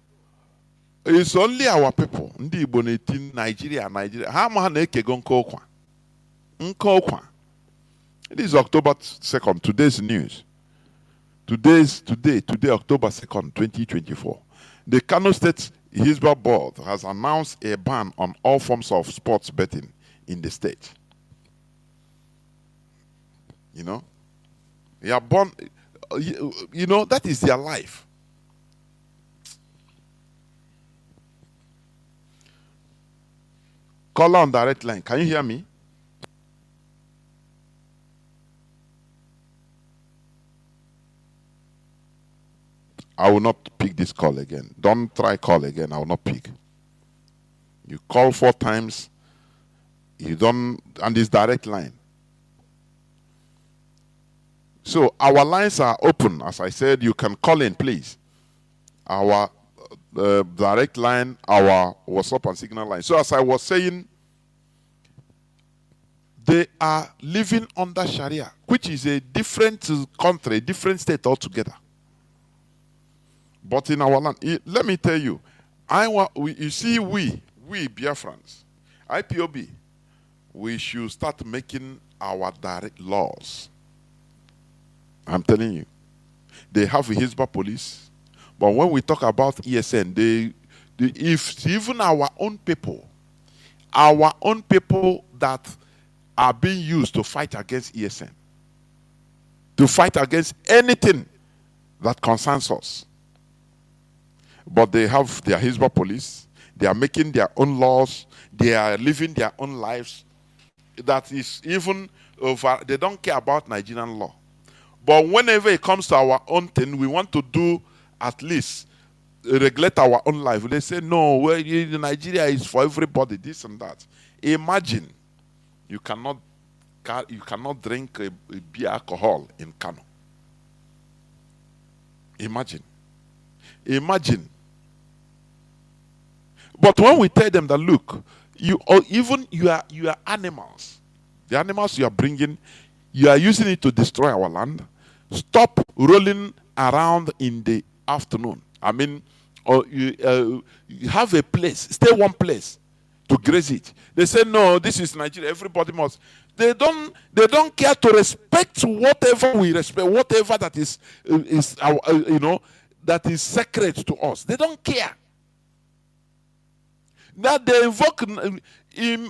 it's only our people. Ndi Igbo na-eti Nigeria. Ha ma na-ekego nkokwa. Nkokwa. It is October 2nd, today's news. Today, October 2nd, 2024. The Kano State Hisba Board has announced a ban on all forms of sports betting in the state. They are born, that is their life. Caller on direct line. Can you hear me? I will not pick this call again. Don't try call again. I will not pick. You call 4 times. You don't, and it's direct line. So our lines are open. As I said, you can call in, please. Our direct line, our WhatsApp and Signal line. So as I was saying, they are living under Sharia, which is a different country, different state altogether. But in our land, let me tell you, you see, we Biafrans, IPOB, we should start making our direct laws. I'm telling you. They have a Hisba police, but when we talk about ESN, if even our own people that are being used to fight against ESN, to fight against anything that concerns us, but they have their Hisba police, they are making their own laws, they are living their own lives. That is even over, they don't care about Nigerian law. But whenever it comes to our own thing, we want to do at least regulate our own life. They say, no, Nigeria is for everybody, this and that. Imagine you cannot drink a beer alcohol in Kanu. Imagine. But when we tell them that, look, you are animals. The animals you are bringing, you are using it to destroy our land. Stop rolling around in the afternoon. I mean, or you have a place, stay one place to graze it. They say, no, this is Nigeria, everybody must. They don't care to respect whatever we respect, whatever that is our, that is sacred to us. They don't care. That they invoke,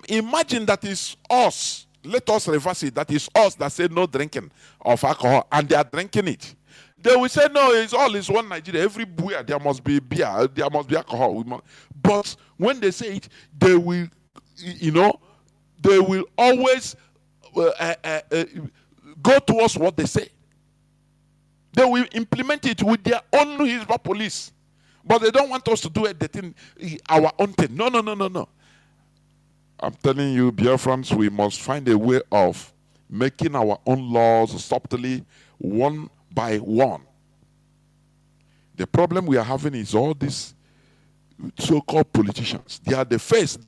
imagine that is us. Let us reverse it. That is us that say no drinking of alcohol, and they are drinking it. They will say, no, it's one Nigeria. Everywhere there must be beer, there must be alcohol. But when they say it, they will, they will always go towards what they say. They will implement it with their own Hisba police. But they don't want us to do our own thing. No. I'm telling you, Biafrans, we must find a way of making our own laws subtly, one by one. The problem we are having is all this so-called politicians. They are the first,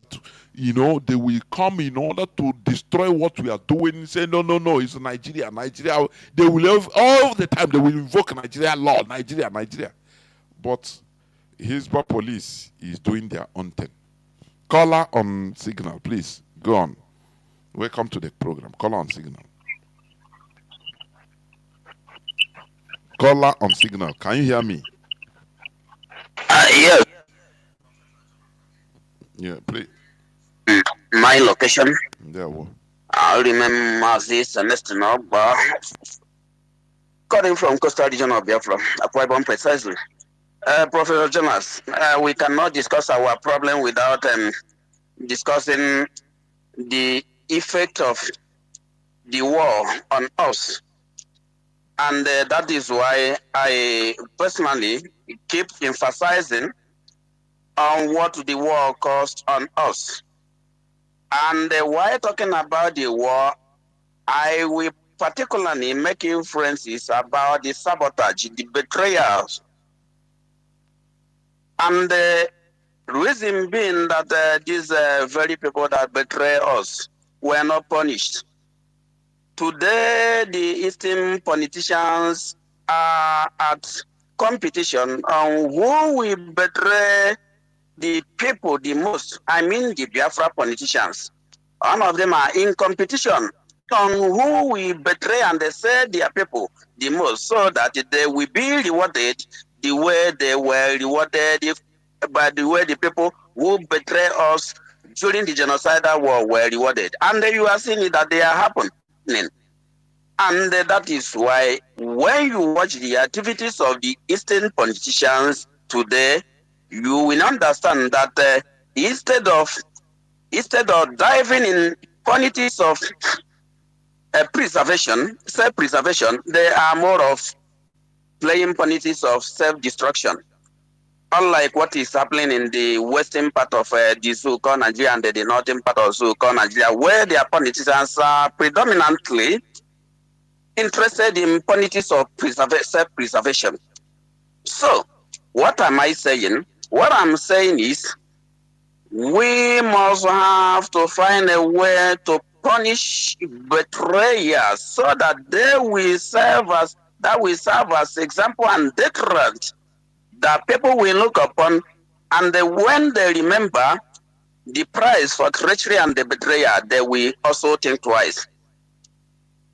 they will come in order to destroy what we are doing. Say, no, it's Nigeria. They will have, all the time, they will invoke Nigeria law, Nigeria. But Hizbah police is doing their own thing. Caller on signal, please. Go on. Welcome to the program. Caller on signal. Caller on signal. Can you hear me? Yes. Yeah, please. My location. There we. I remember Mazi semester now, but coming from coastal region of Biafra, Akwa Ibom precisely. Professor Jonas, we cannot discuss our problem without discussing the effect of the war on us. And that is why I personally keep emphasizing on what the war caused on us. And while talking about the war, I will particularly make inferences about the sabotage, the betrayals. And the reason being that these very people that betray us were not punished. Today, the Eastern politicians are at competition on who will betray the people the most. I mean the Biafra politicians. All of them are in competition on who will betray and they say their people the most, so that they will be rewarded the way they were rewarded by the way the people who betray us during the genocidal war were rewarded. And you are seeing that they are happening. And that is why when you watch the activities of the Eastern politicians today, you will understand that instead of diving in politics of self-preservation, they are more of playing politics of self-destruction. Unlike what is happening in the western part of the so-called Nigeria and the northern part of so-called Nigeria, where their politicians are predominantly interested in politics of self-preservation. So, what am I saying? What I'm saying is, we must have to find a way to punish betrayers so that they will serve as example and deterrent that people will look upon, and when they remember the price for treachery and the betrayer, they will also think twice.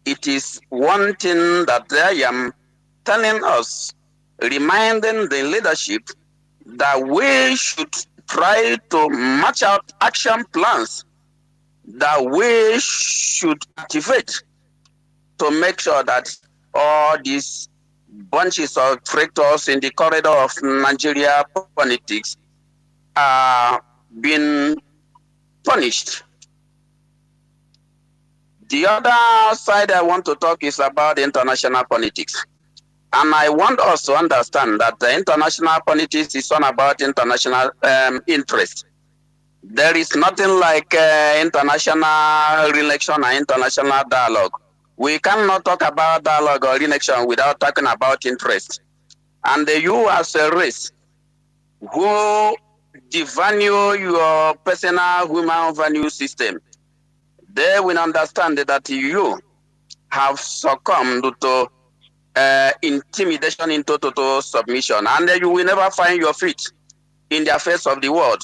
It is one thing that I am telling us, reminding the leadership that we should try to match out action plans that we should activate to make sure that all these bunches of traitors in the corridor of Nigeria politics are being punished. The other side I want to talk is about international politics. And I want us to understand that the international politics is all about international interest. There is nothing like international relation and international dialogue. We cannot talk about dialogue or relation without talking about interest. And you as a race who devalue your personal human value system, they will understand that you have succumbed to intimidation into total submission, and you will never find your feet in the affairs of the world.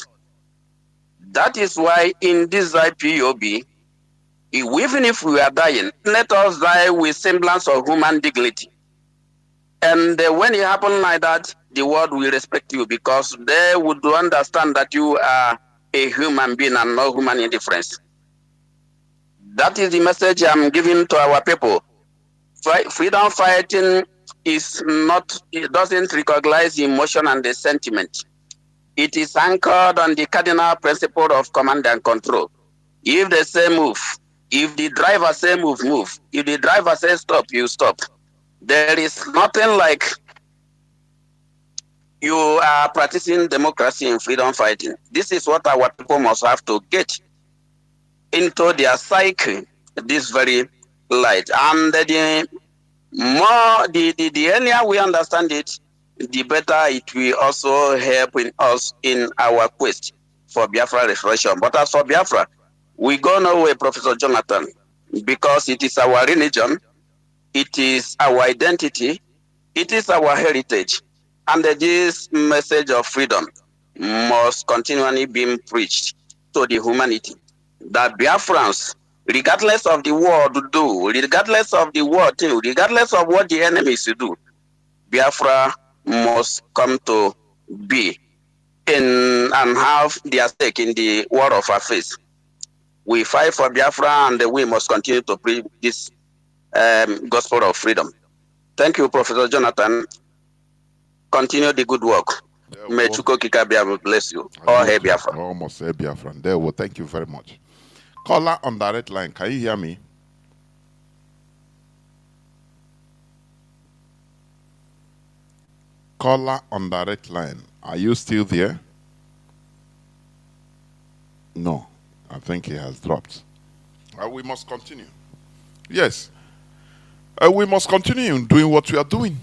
That is why in this IPOB, even if we are dying, let us die with semblance of human dignity. And when it happens like that, the world will respect you because they would understand that you are a human being and not human indifference. That is the message I'm giving to our people. Freedom fighting is not, it doesn't recognize emotion and the sentiment. It is anchored on the cardinal principle of command and control. If they say move, if the driver say move, move. If the driver says stop, you stop. There is nothing like you are practicing democracy in freedom fighting. This is what our people must have to get into their psyche this very light. And the earlier we understand it, the better it will also help in us in our quest for Biafra restoration. But as for Biafra, we go no way, Professor Jonathan, because it is our religion, it is our identity, it is our heritage. And this message of freedom must continually be preached to the humanity. That Biafrans, regardless of the war to do, regardless of the war to, regardless of what the enemies do, Biafra must come to be in and have their stake in the war of our faith. We fight for Biafra and we must continue to preach this gospel of freedom. Thank you, Professor Jonathan. Continue the good work. May Chuko Kikabia bless you. All hail Biafra. Almost say Biafra. There, well, thank you very much. Caller on direct line, can you hear me? Caller on direct line, are you still there? No, I think he has dropped. We must continue. Yes, we must continue doing what we are doing.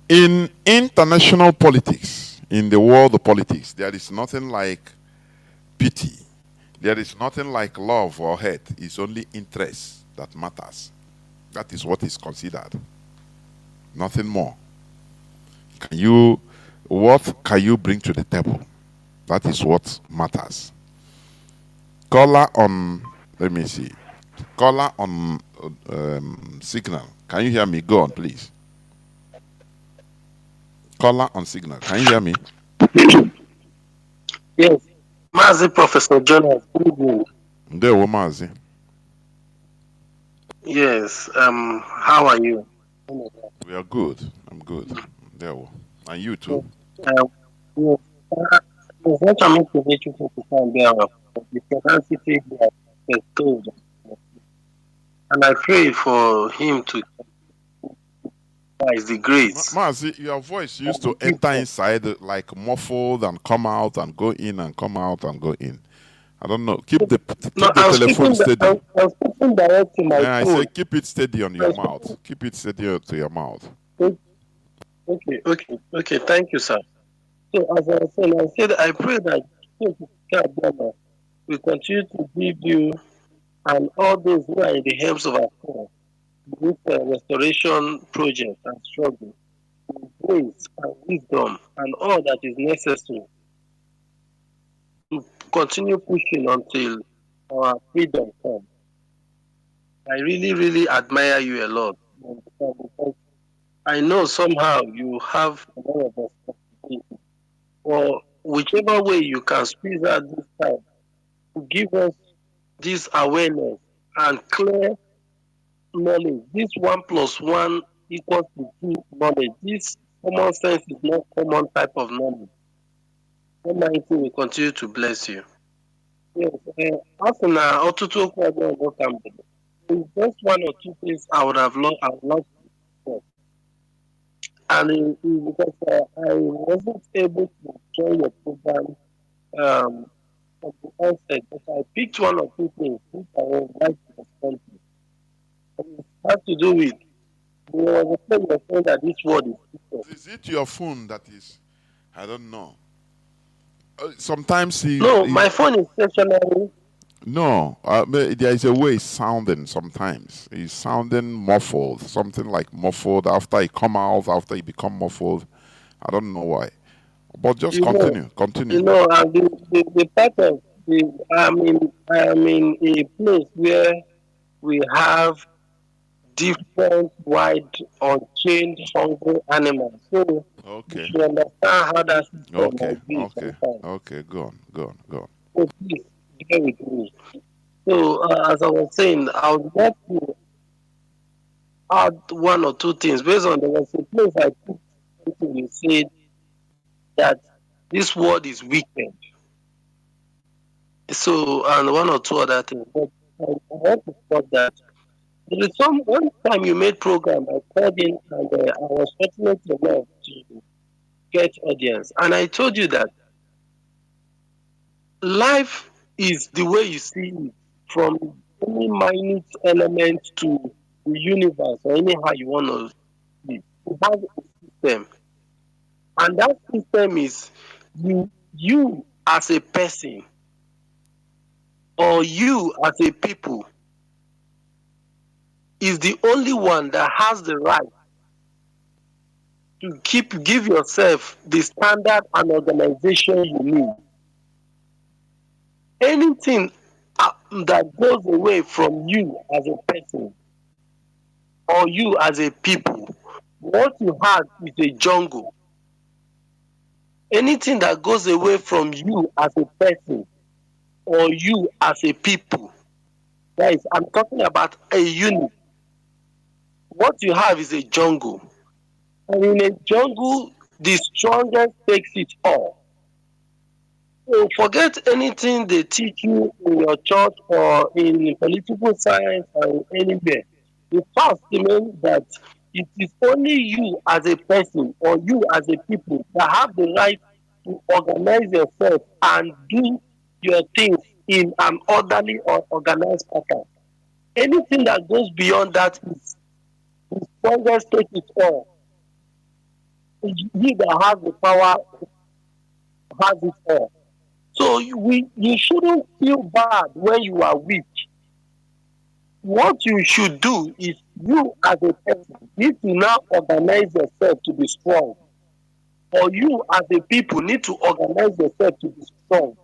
In international politics, in the world of politics, there is nothing like pity. There is nothing like love or hate. It's only interest that matters. That is what is considered. Nothing more. What can you bring to the table? That is what matters. Caller on, let me see. Caller on signal. Can you hear me? Go on, please. Caller on signal. Can you hear me? Yes. Mazi, Professor Jonas. There, Mazi. Yes. How are you? We are good. I'm good. There. And you too. Yes. What I'm motivated to find out the tenacity that bestowed, and I pray for him to exercise the grace. Mazi, your voice used to enter inside like muffled and come out and go in and come out and go in. I don't know. Keep the telephone steady. I'm speaking direct to my phone. I say keep it steady on your mouth. Keep it steady to your mouth. Okay. Thank you, sir. So as I was saying, I said I pray that we continue to give you and all those who are in the helms of our cause this restoration project and struggle, grace and wisdom and all that is necessary to continue pushing until our freedom comes. I really, really admire you a lot because I know somehow you have a lot of responsibility. Or whichever way you can squeeze out this time to give us this awareness and clear knowledge. This 1 + 1 equals to 2 knowledge. This common sense is not common type of knowledge. Almighty will continue to bless you. Yes, after now, just 1 or 2 things I would loved to. And because I wasn't able to join your program from the outset, but I picked 1 or 2 things which I would like to respond to. And it has to do with the saying that this word is different. Is it your phone that is? I don't know. Sometimes my phone is stationary. No, there is a way it's sounding sometimes. It's sounding muffled, something like muffled after it come out, after it become muffled. I don't know why. But just continue. The part of I'm in a place where we have different wide unchained hungry animals. So you understand how that's Okay, go on. So please bear with me. So as I was saying, I would like to add 1 or 2 things based on there was a place I put something you said that this word is wicked. So and 1 or 2 other things. But I want to stop that. There is one time you made program, I called in and I was fortunate enough to get audience. And I told you that life is the way you see it, from any minute element to the universe or anyhow you want to see it. It has a system. And that system is you as a person or you as a people is the only one that has the right to give yourself the standard and organization you need. Anything that goes away from you as a person or you as a people, what you have is a jungle. Anything that goes away from you as a person or you as a people, guys, I'm talking about a unit. What you have is a jungle. And in a jungle, the strongest takes it all. So forget anything they teach you in your church or in political science or anywhere. The fact remains that it is only you as a person or you as a people that have the right to organize yourself and do your things in an orderly or organized pattern. Anything that goes beyond that is the strongest take it all. He that has the power has it all. So you shouldn't feel bad when you are weak. What you should do is you as a person need to now organize yourself to be strong. Or you as a people need to organize yourself to be strong.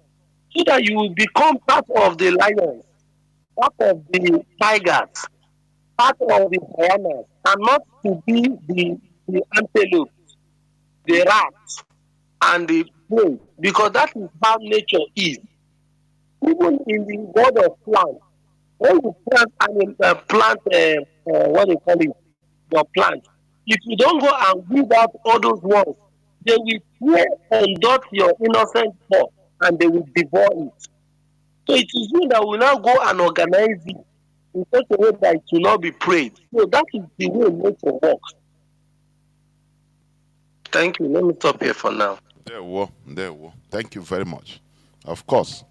So that you will become part of the lions, part of the tigers, part of the hyenas, and not to be the antelope, the rats, and the prey. Because that is how nature is. Even in the world of plants, when you plant what they call it, your plant, if you don't go and weed out all those ones, they will prey and dot your innocent thought and they will devour it. So it is you that will now go and organize it in such a way that it will not be prayed. So that is the way nature works. Thank you. Let me stop here for now. There we go. Thank you very much. Of course.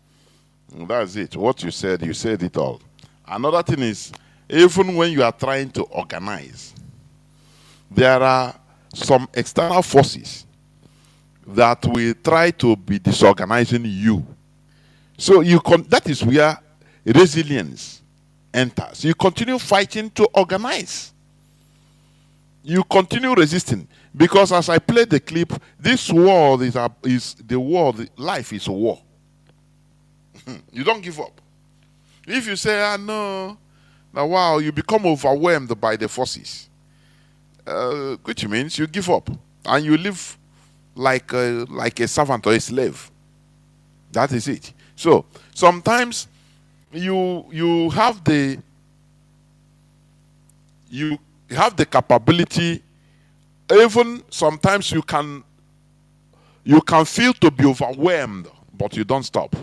That's it. What you said it all. Another thing is, even when you are trying to organize, there are some external forces that will try to be disorganizing you. So that is where resilience enters. You continue fighting to organize. You continue resisting. Because as I played the clip, this world is the world, life is a war. You don't give up. If you say, no, now wow, you become overwhelmed by the forces, which means you give up and you live like a servant or a slave. That is it. So sometimes you have the capability. Even sometimes you can feel to be overwhelmed, but you don't stop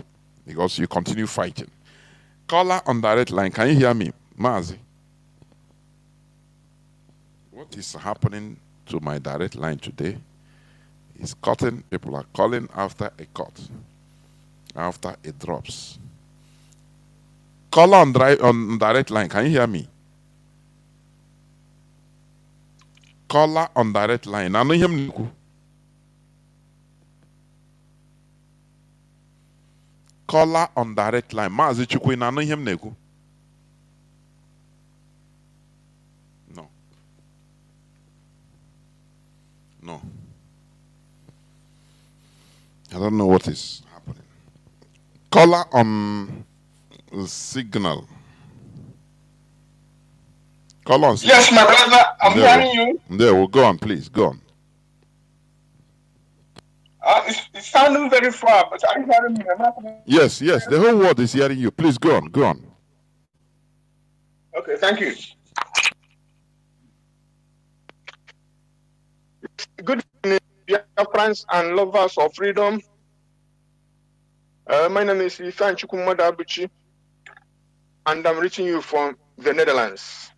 because you continue fighting. Caller on direct line, can you hear me? Mazi. What is happening to my direct line today? It's cutting. People are calling after a cut, after it drops. Caller on direct line, can you hear me? Caller on direct line. I know him. Caller on direct line. Mazi Chukwu, I know him. No. I don't know what is happening. Caller on signal. Call on. Yes, my brother, I'm hearing you. There, well, go on, please, go on. It's sounding very far, but are you hearing me? Yes, the whole world is hearing you. Please go on, go on. Okay, thank you. Good evening, Biafrans and lovers of freedom. My name is Ifan Chukwumadabuchi, and I'm reaching you from the Netherlands.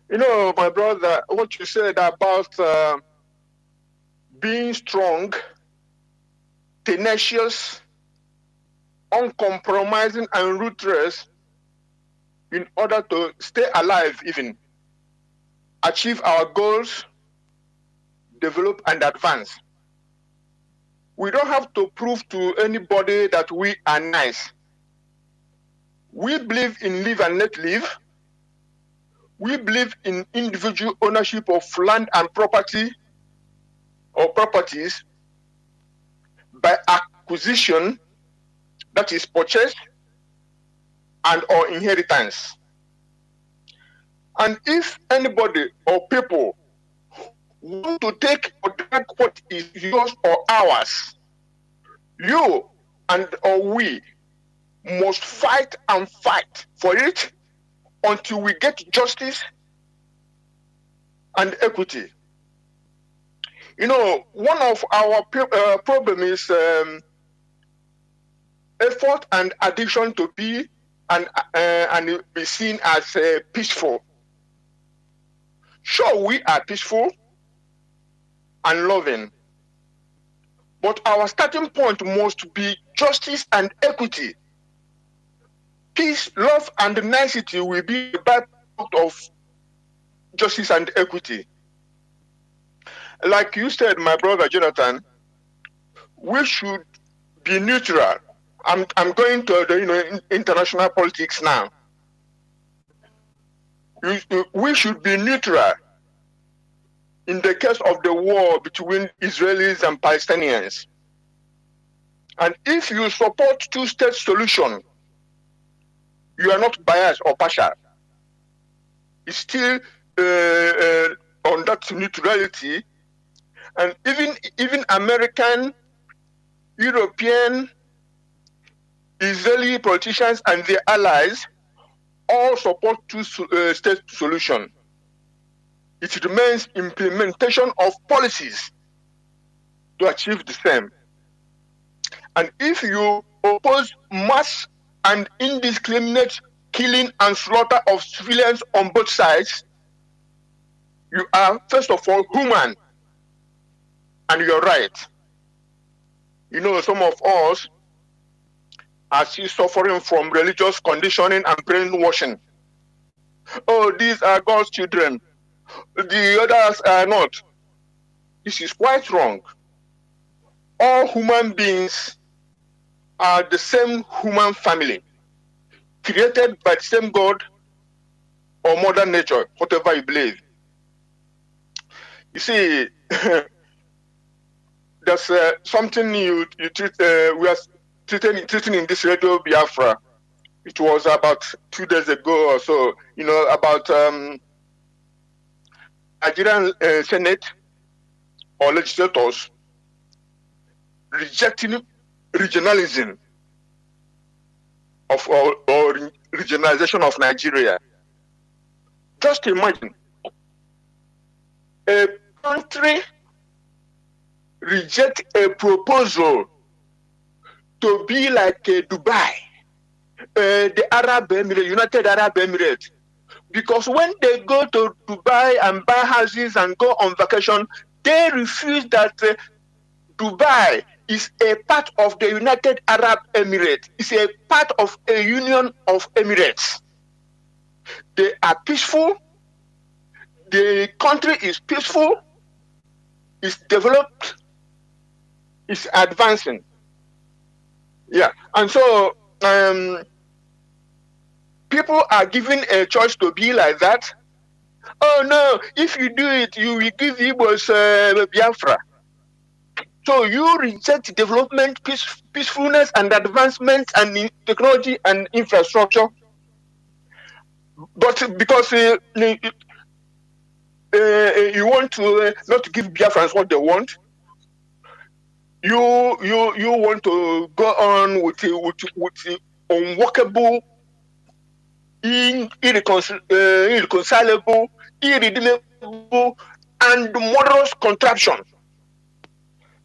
You know, my brother, what you said about being strong, tenacious, uncompromising, and ruthless in order to stay alive, even achieve our goals, develop and advance. We don't have to prove to anybody that we are nice. We believe in live and let live. We believe in individual ownership of land and property or properties by acquisition, that is purchase, and or inheritance. And if anybody or people want to take or drag what is yours or ours, you and or we must fight and fight for it until we get justice and equity. You know, one of our problem is effort and addiction to be and be seen as peaceful. Sure, we are peaceful and loving, but our starting point must be justice and equity. Peace, love, and nicety will be the byproduct of justice and equity. Like you said, my brother Jonathan, we should be neutral. I'm going to the international politics now. We should be neutral in the case of the war between Israelis and Palestinians. And if you support two-state solution, you are not biased or partial. It's still on that neutrality. And even American, European, Israeli politicians and their allies all support two-state solution. It remains implementation of policies to achieve the same. And if you oppose mass and indiscriminate killing and slaughter of civilians on both sides, you are first of all human, and you're right. You know, some of us are still suffering from religious conditioning and brainwashing. Oh, these are God's children. The others are not. This is quite wrong. All human beings are the same human family, created by the same God or Mother Nature, whatever you believe. You see, there's something you treat, we are treating in this radio Biafra. It was about 2 days ago or so, you know, about Nigerian Senate or legislators rejecting regionalism of or regionalization of Nigeria. Just imagine a country reject a proposal to be like Dubai, the Arab Emirates, United Arab Emirates. Because when they go to Dubai and buy houses and go on vacation, they refuse that Dubai is a part of the United Arab Emirates. It's a part of a union of Emirates. They are peaceful. The country is peaceful. It's developed. It's advancing. Yeah, and so people are given a choice to be like that. Oh no, if you do it, you will give Igbos Biafra. So you reject development, peacefulness, and advancement, and technology and infrastructure. But because you want to not give Biafrans what they want, you want to go on with unworkable, irreconcilable, irredeemable, and murderous contraption.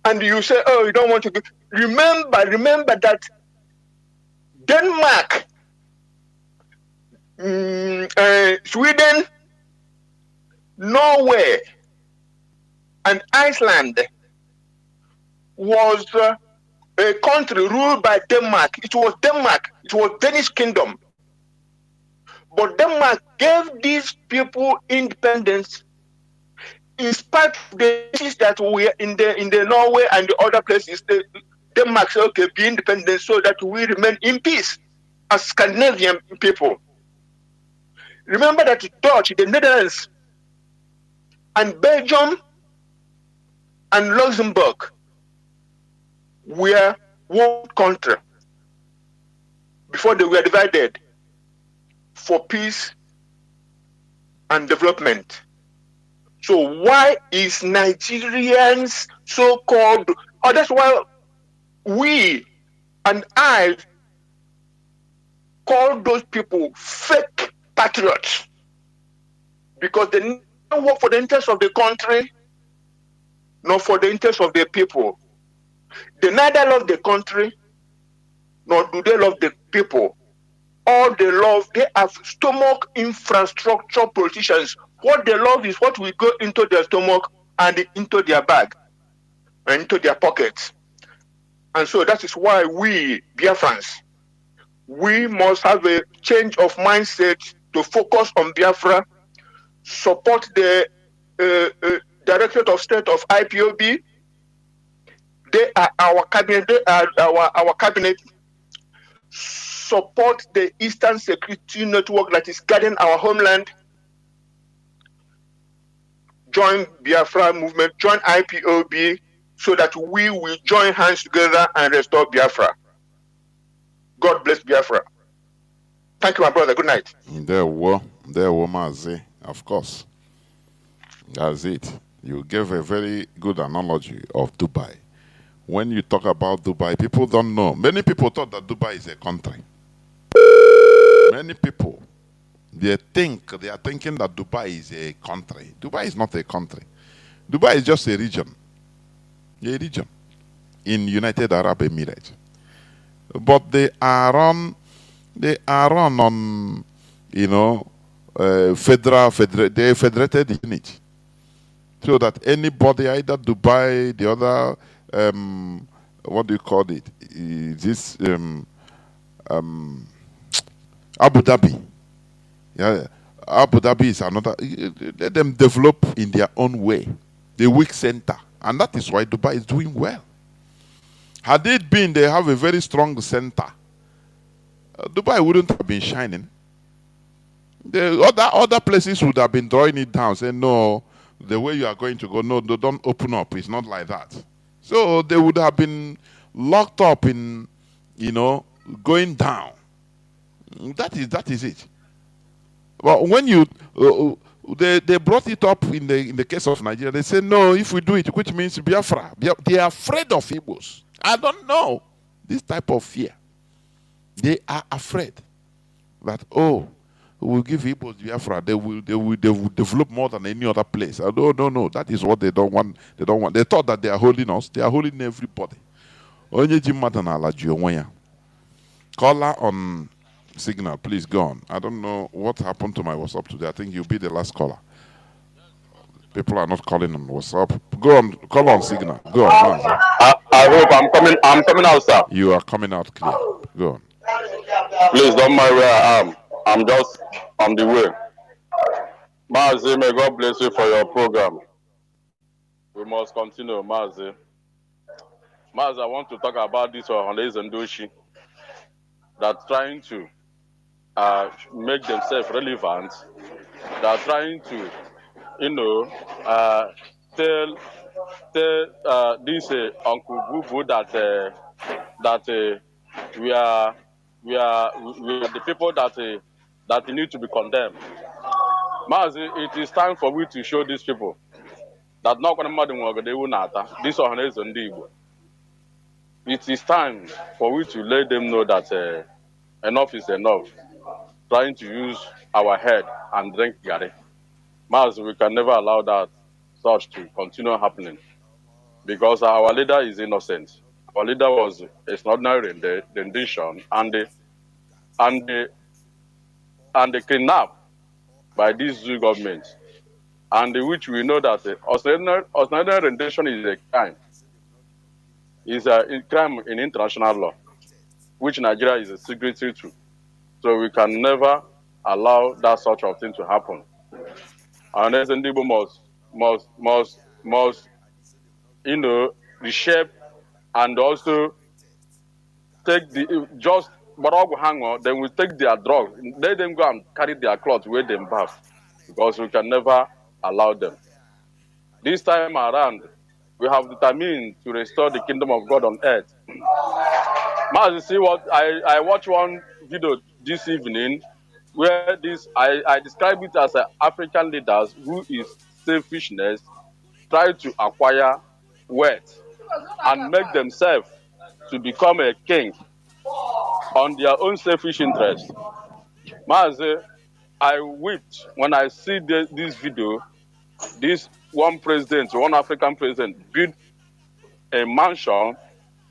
And you say, oh, you don't want to go. Remember that Denmark, Sweden, Norway, and Iceland was a country ruled by Denmark. It was Danish kingdom. But Denmark gave these people independence in spite of the issues that we are in the Norway and the other places, Denmark say, okay, be independent so that we remain in peace as Scandinavian people. Remember that Dutch, the Netherlands, and Belgium and Luxembourg were one country before they were divided for peace and development. So why is Nigerians so-called, that's why we and I call those people fake patriots, because they never work for the interest of the country, nor for the interest of the people. They neither love the country, nor do they love the people. All they love, they have stomach infrastructure politicians. What they love is what will go into their stomach and into their bag and into their pockets. And so that is why we, Biafrans, we must have a change of mindset to focus on Biafra, support the Directorate of State of IPOB. They are our cabinet. They are our cabinet. Support the Eastern Security Network that is guarding our homeland. Join Biafra movement, join IPOB, so that we will join hands together and restore Biafra. God bless Biafra. Thank you, my brother. Good night. There were Mazi, of course. That's it. You gave a very good analogy of Dubai. When you talk about Dubai, people don't know. Many people thought that Dubai is a country. Many people, they are thinking that Dubai is a country. Dubai is not a country. Dubai is just a region. A region in United Arab Emirates. But they are run on, you know, federated unit. So that anybody, either Dubai, the other, what do you call it? This Abu Dhabi. Yeah, Abu Dhabi is another. Let them develop in their own way. The weak center. And that is why Dubai is doing well. Had it been they have a very strong center, Dubai wouldn't have been shining. The other places would have been drawing it down, saying, no, the way you are going to go, no, don't open up. It's not like that. So they would have been locked up in, you know, going down. That is it. But when you they brought it up in the case of Nigeria, they said no, if we do it, which means Biafra. They are afraid of Igbos. I don't know this type of fear. They are afraid that we'll give Igbos Biafra. They will develop more than any other place. No. That is what they don't want. They don't want. They thought that they are holding us. They are holding everybody. Caller on Signal, please go on. I don't know what happened to my WhatsApp today. I think you'll be the last caller. People are not calling on WhatsApp. Go on, call on Signal. Go on. I hope I'm coming out, sir. You are coming out clear. Go on. Please don't mind where I am. I'm just on the way. Mazi, may God bless you for your program. We must continue, Mazi. Mazi, I want to talk about this Ohanese and Doshi that trying to make themselves relevant. They are trying to, you know, tell this Uncle Boo that we are the people that need to be condemned. Mazi, it is time for we to show these people that not going to this Ohanese and Igbo. It is time for we to let them know that enough is enough. Trying to use our head and drink Gary. Mazi, we can never allow that such to continue happening because our leader is innocent. Our leader was extraordinary in the rendition and the kidnapped by this zoo government, and which we know that extraordinary rendition is a crime. Is a crime in international law, which Nigeria is a signatory to. So we can never allow that sort of thing to happen. And Ndibo must reshape and also take the just Baragu hanger, then we take their drugs, let them go and carry their clothes where them bath, because we can never allow them. This time around, we have determined to restore the kingdom of God on earth. Mazi, see what I watched one video this evening where I describe it as African leaders who is selfishness try to acquire wealth and make themselves to become a king on their own selfish interest. Mazi, I wept when I see this video. This one African president, built a mansion,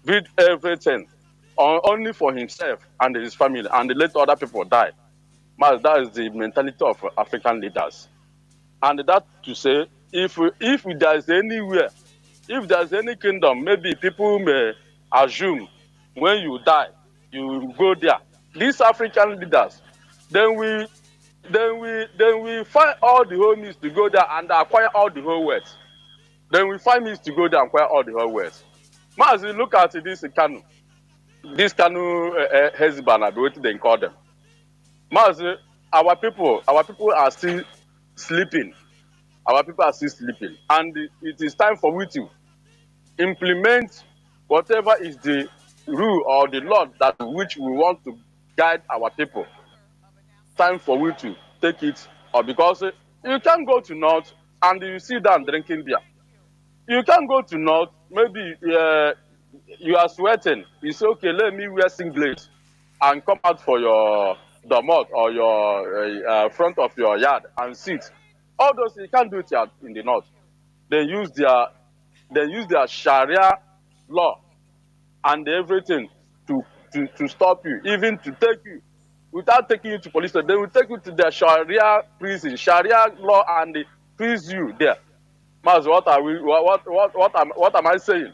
built everything only for himself and his family, and let other people die. Mazi, that is the mentality of African leaders. And that to say, if there's anywhere, if there's any kingdom, maybe people may assume when you die, you go there. These African leaders, then we find all the whole means to go there and acquire all the whole wealth. Then we find means to go there and acquire all the whole wealth. Mazi, look at this Kanu. This Kanu husband, what they call them. Mazi, our people are still sleeping. Our people are still sleeping. And it is time for we to implement whatever is the rule or the law that which we want to guide our people. Time for we to take it, or because you can't go to North and you sit down drinking beer. You can't go to North, maybe you are sweating. It's okay, let me wear singlet and come out for your domot or your front of your yard and sit. All those, you can't do it here in the North. They use their Sharia law and everything to stop you, even to take you. Without taking you to police, they will take you to their Sharia prison, Sharia law, and they freeze you there. Mazi, what am I saying?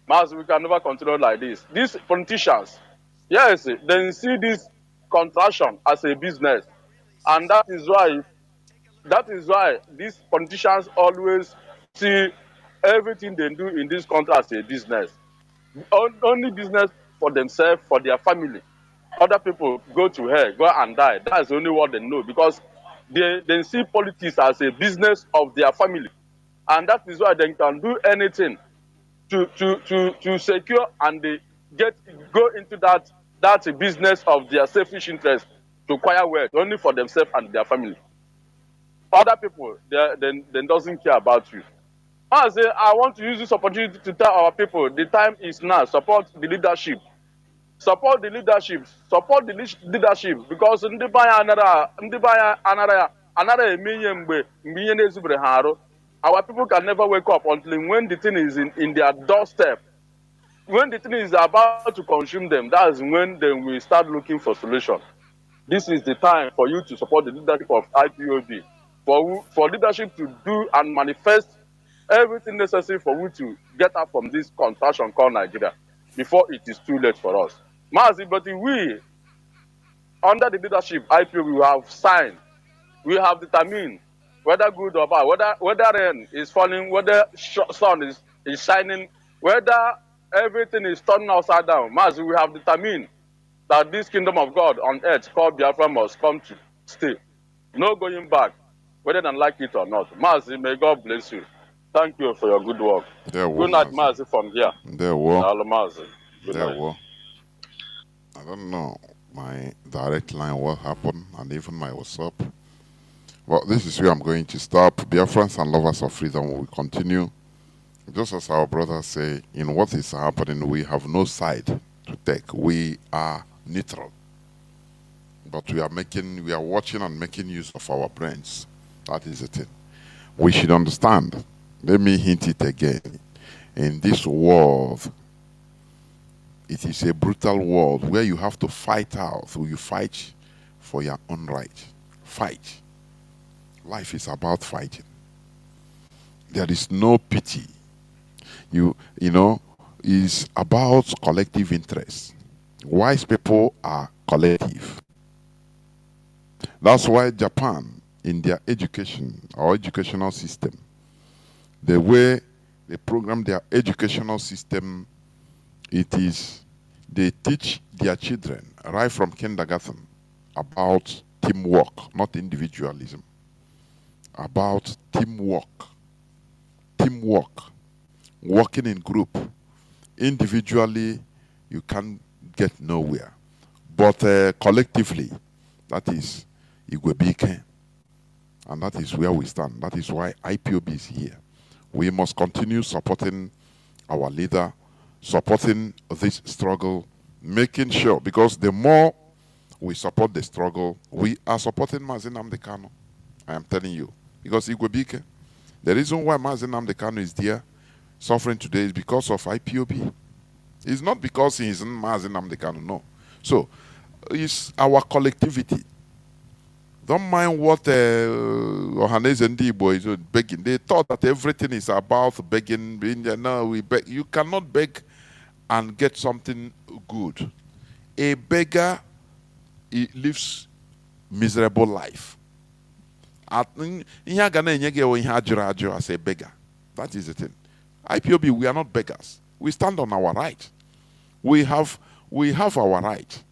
Mazi, we can never continue like this. These politicians, yes, they see this contraction as a business, and that is why these politicians always see everything they do in this country as a business. Only business for themselves, for their family. Other people go to hell, go and die. That's only what they know, because they see politics as a business of their family. And that is why they can do anything to secure and they go into that business of their selfish interest to acquire wealth only for themselves and their family. Other people, they doesn't care about you. I say, I want to use this opportunity to tell our people the time is now. Support the leadership. Support the leadership. Support the leadership, because our people can never wake up until when the thing is in their doorstep. When the thing is about to consume them, that is when then we start looking for solution. This is the time for you to support the leadership of IPOB, for leadership to do and manifest everything necessary for you to get out from this contraction called Nigeria before it is too late for us. Mazi, but we, under the leadership IPOB, we have signed, we have determined, whether good or bad, whether rain is falling, whether sun is shining, whether everything is turning upside down. Mazi, we have determined that this kingdom of God on earth called Biafra must come to stay. No going back, whether they like it or not. Mazi, may God bless you. Thank you for your good work. Good night, Mazi, from here. Mazi. Good night. I don't know my direct line, what happened, and even my WhatsApp. Well, this is where I'm going to stop. Biafrans and lovers of freedom will continue. Just as our brothers say, in what is happening, we have no side to take. We are neutral. But we are watching and making use of our brains. That is the thing. We should understand. Let me hint it again. In this world, it is a brutal world where you have to fight out. You fight for your own right. Fight. Life is about fighting. There is no pity. You know, it's about collective interest. Wise people are collective. That's why Japan, in their education or educational system, The way they program their educational system, it is, they teach their children right from kindergarten about teamwork, not individualism. About teamwork, working in group. Individually, you can't get nowhere. But collectively, that is Igwebike. And that is where we stand. That is why IPOB is here. We must continue supporting our leader, supporting this struggle, making sure, because the more we support the struggle, we are supporting Mazi Nnamdi Kanu. I am telling you. Because Igwebike, the reason why Mazi Nnamdi Kanu is there suffering today is because of IPOB. It's not because he isn't Mazi Nnamdi Kanu, no. So, it's our collectivity. Don't mind what Ohanese and Igbo is begging. They thought that everything is about begging. No, we beg. You cannot beg and get something good. A beggar, he lives miserable life. As a beggar. That is the thing. IPOB, we are not beggars. We stand on our right. We have our right.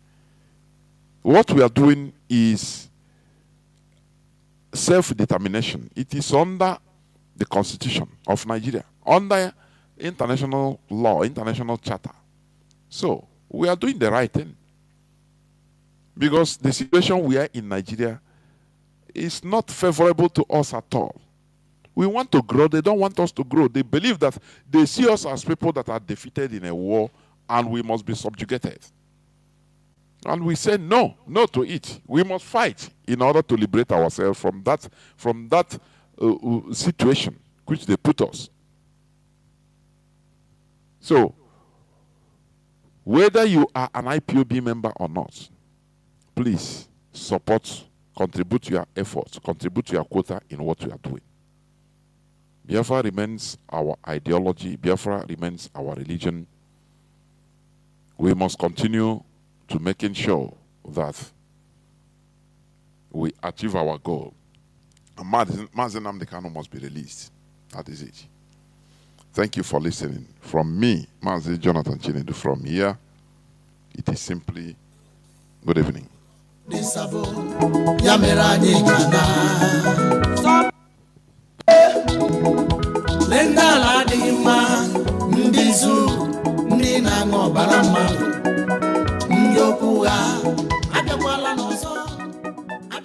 What we are doing is self-determination. It is under the Constitution of Nigeria, under international law, international charter. So, we are doing the right thing. Because the situation we are in Nigeria is not favorable to us at all. We want to grow. They don't want us to grow. They believe that they see us as people that are defeated in a war and we must be subjugated. And we say no to it. We must fight in order to liberate ourselves from that situation which they put us. So, whether you are an IPOB member or not, please support, contribute your efforts, contribute your quota in what we are doing. Biafra remains our ideology. Biafra remains our religion. We must continue to making sure that we achieve our goal. And Mazi Nnamdi Kanu must be released. That is it. Thank you for listening. From me, Mazi Jonathan Chinedu, from here, it is simply good evening. Ndokwa abịakwala n'ọzọ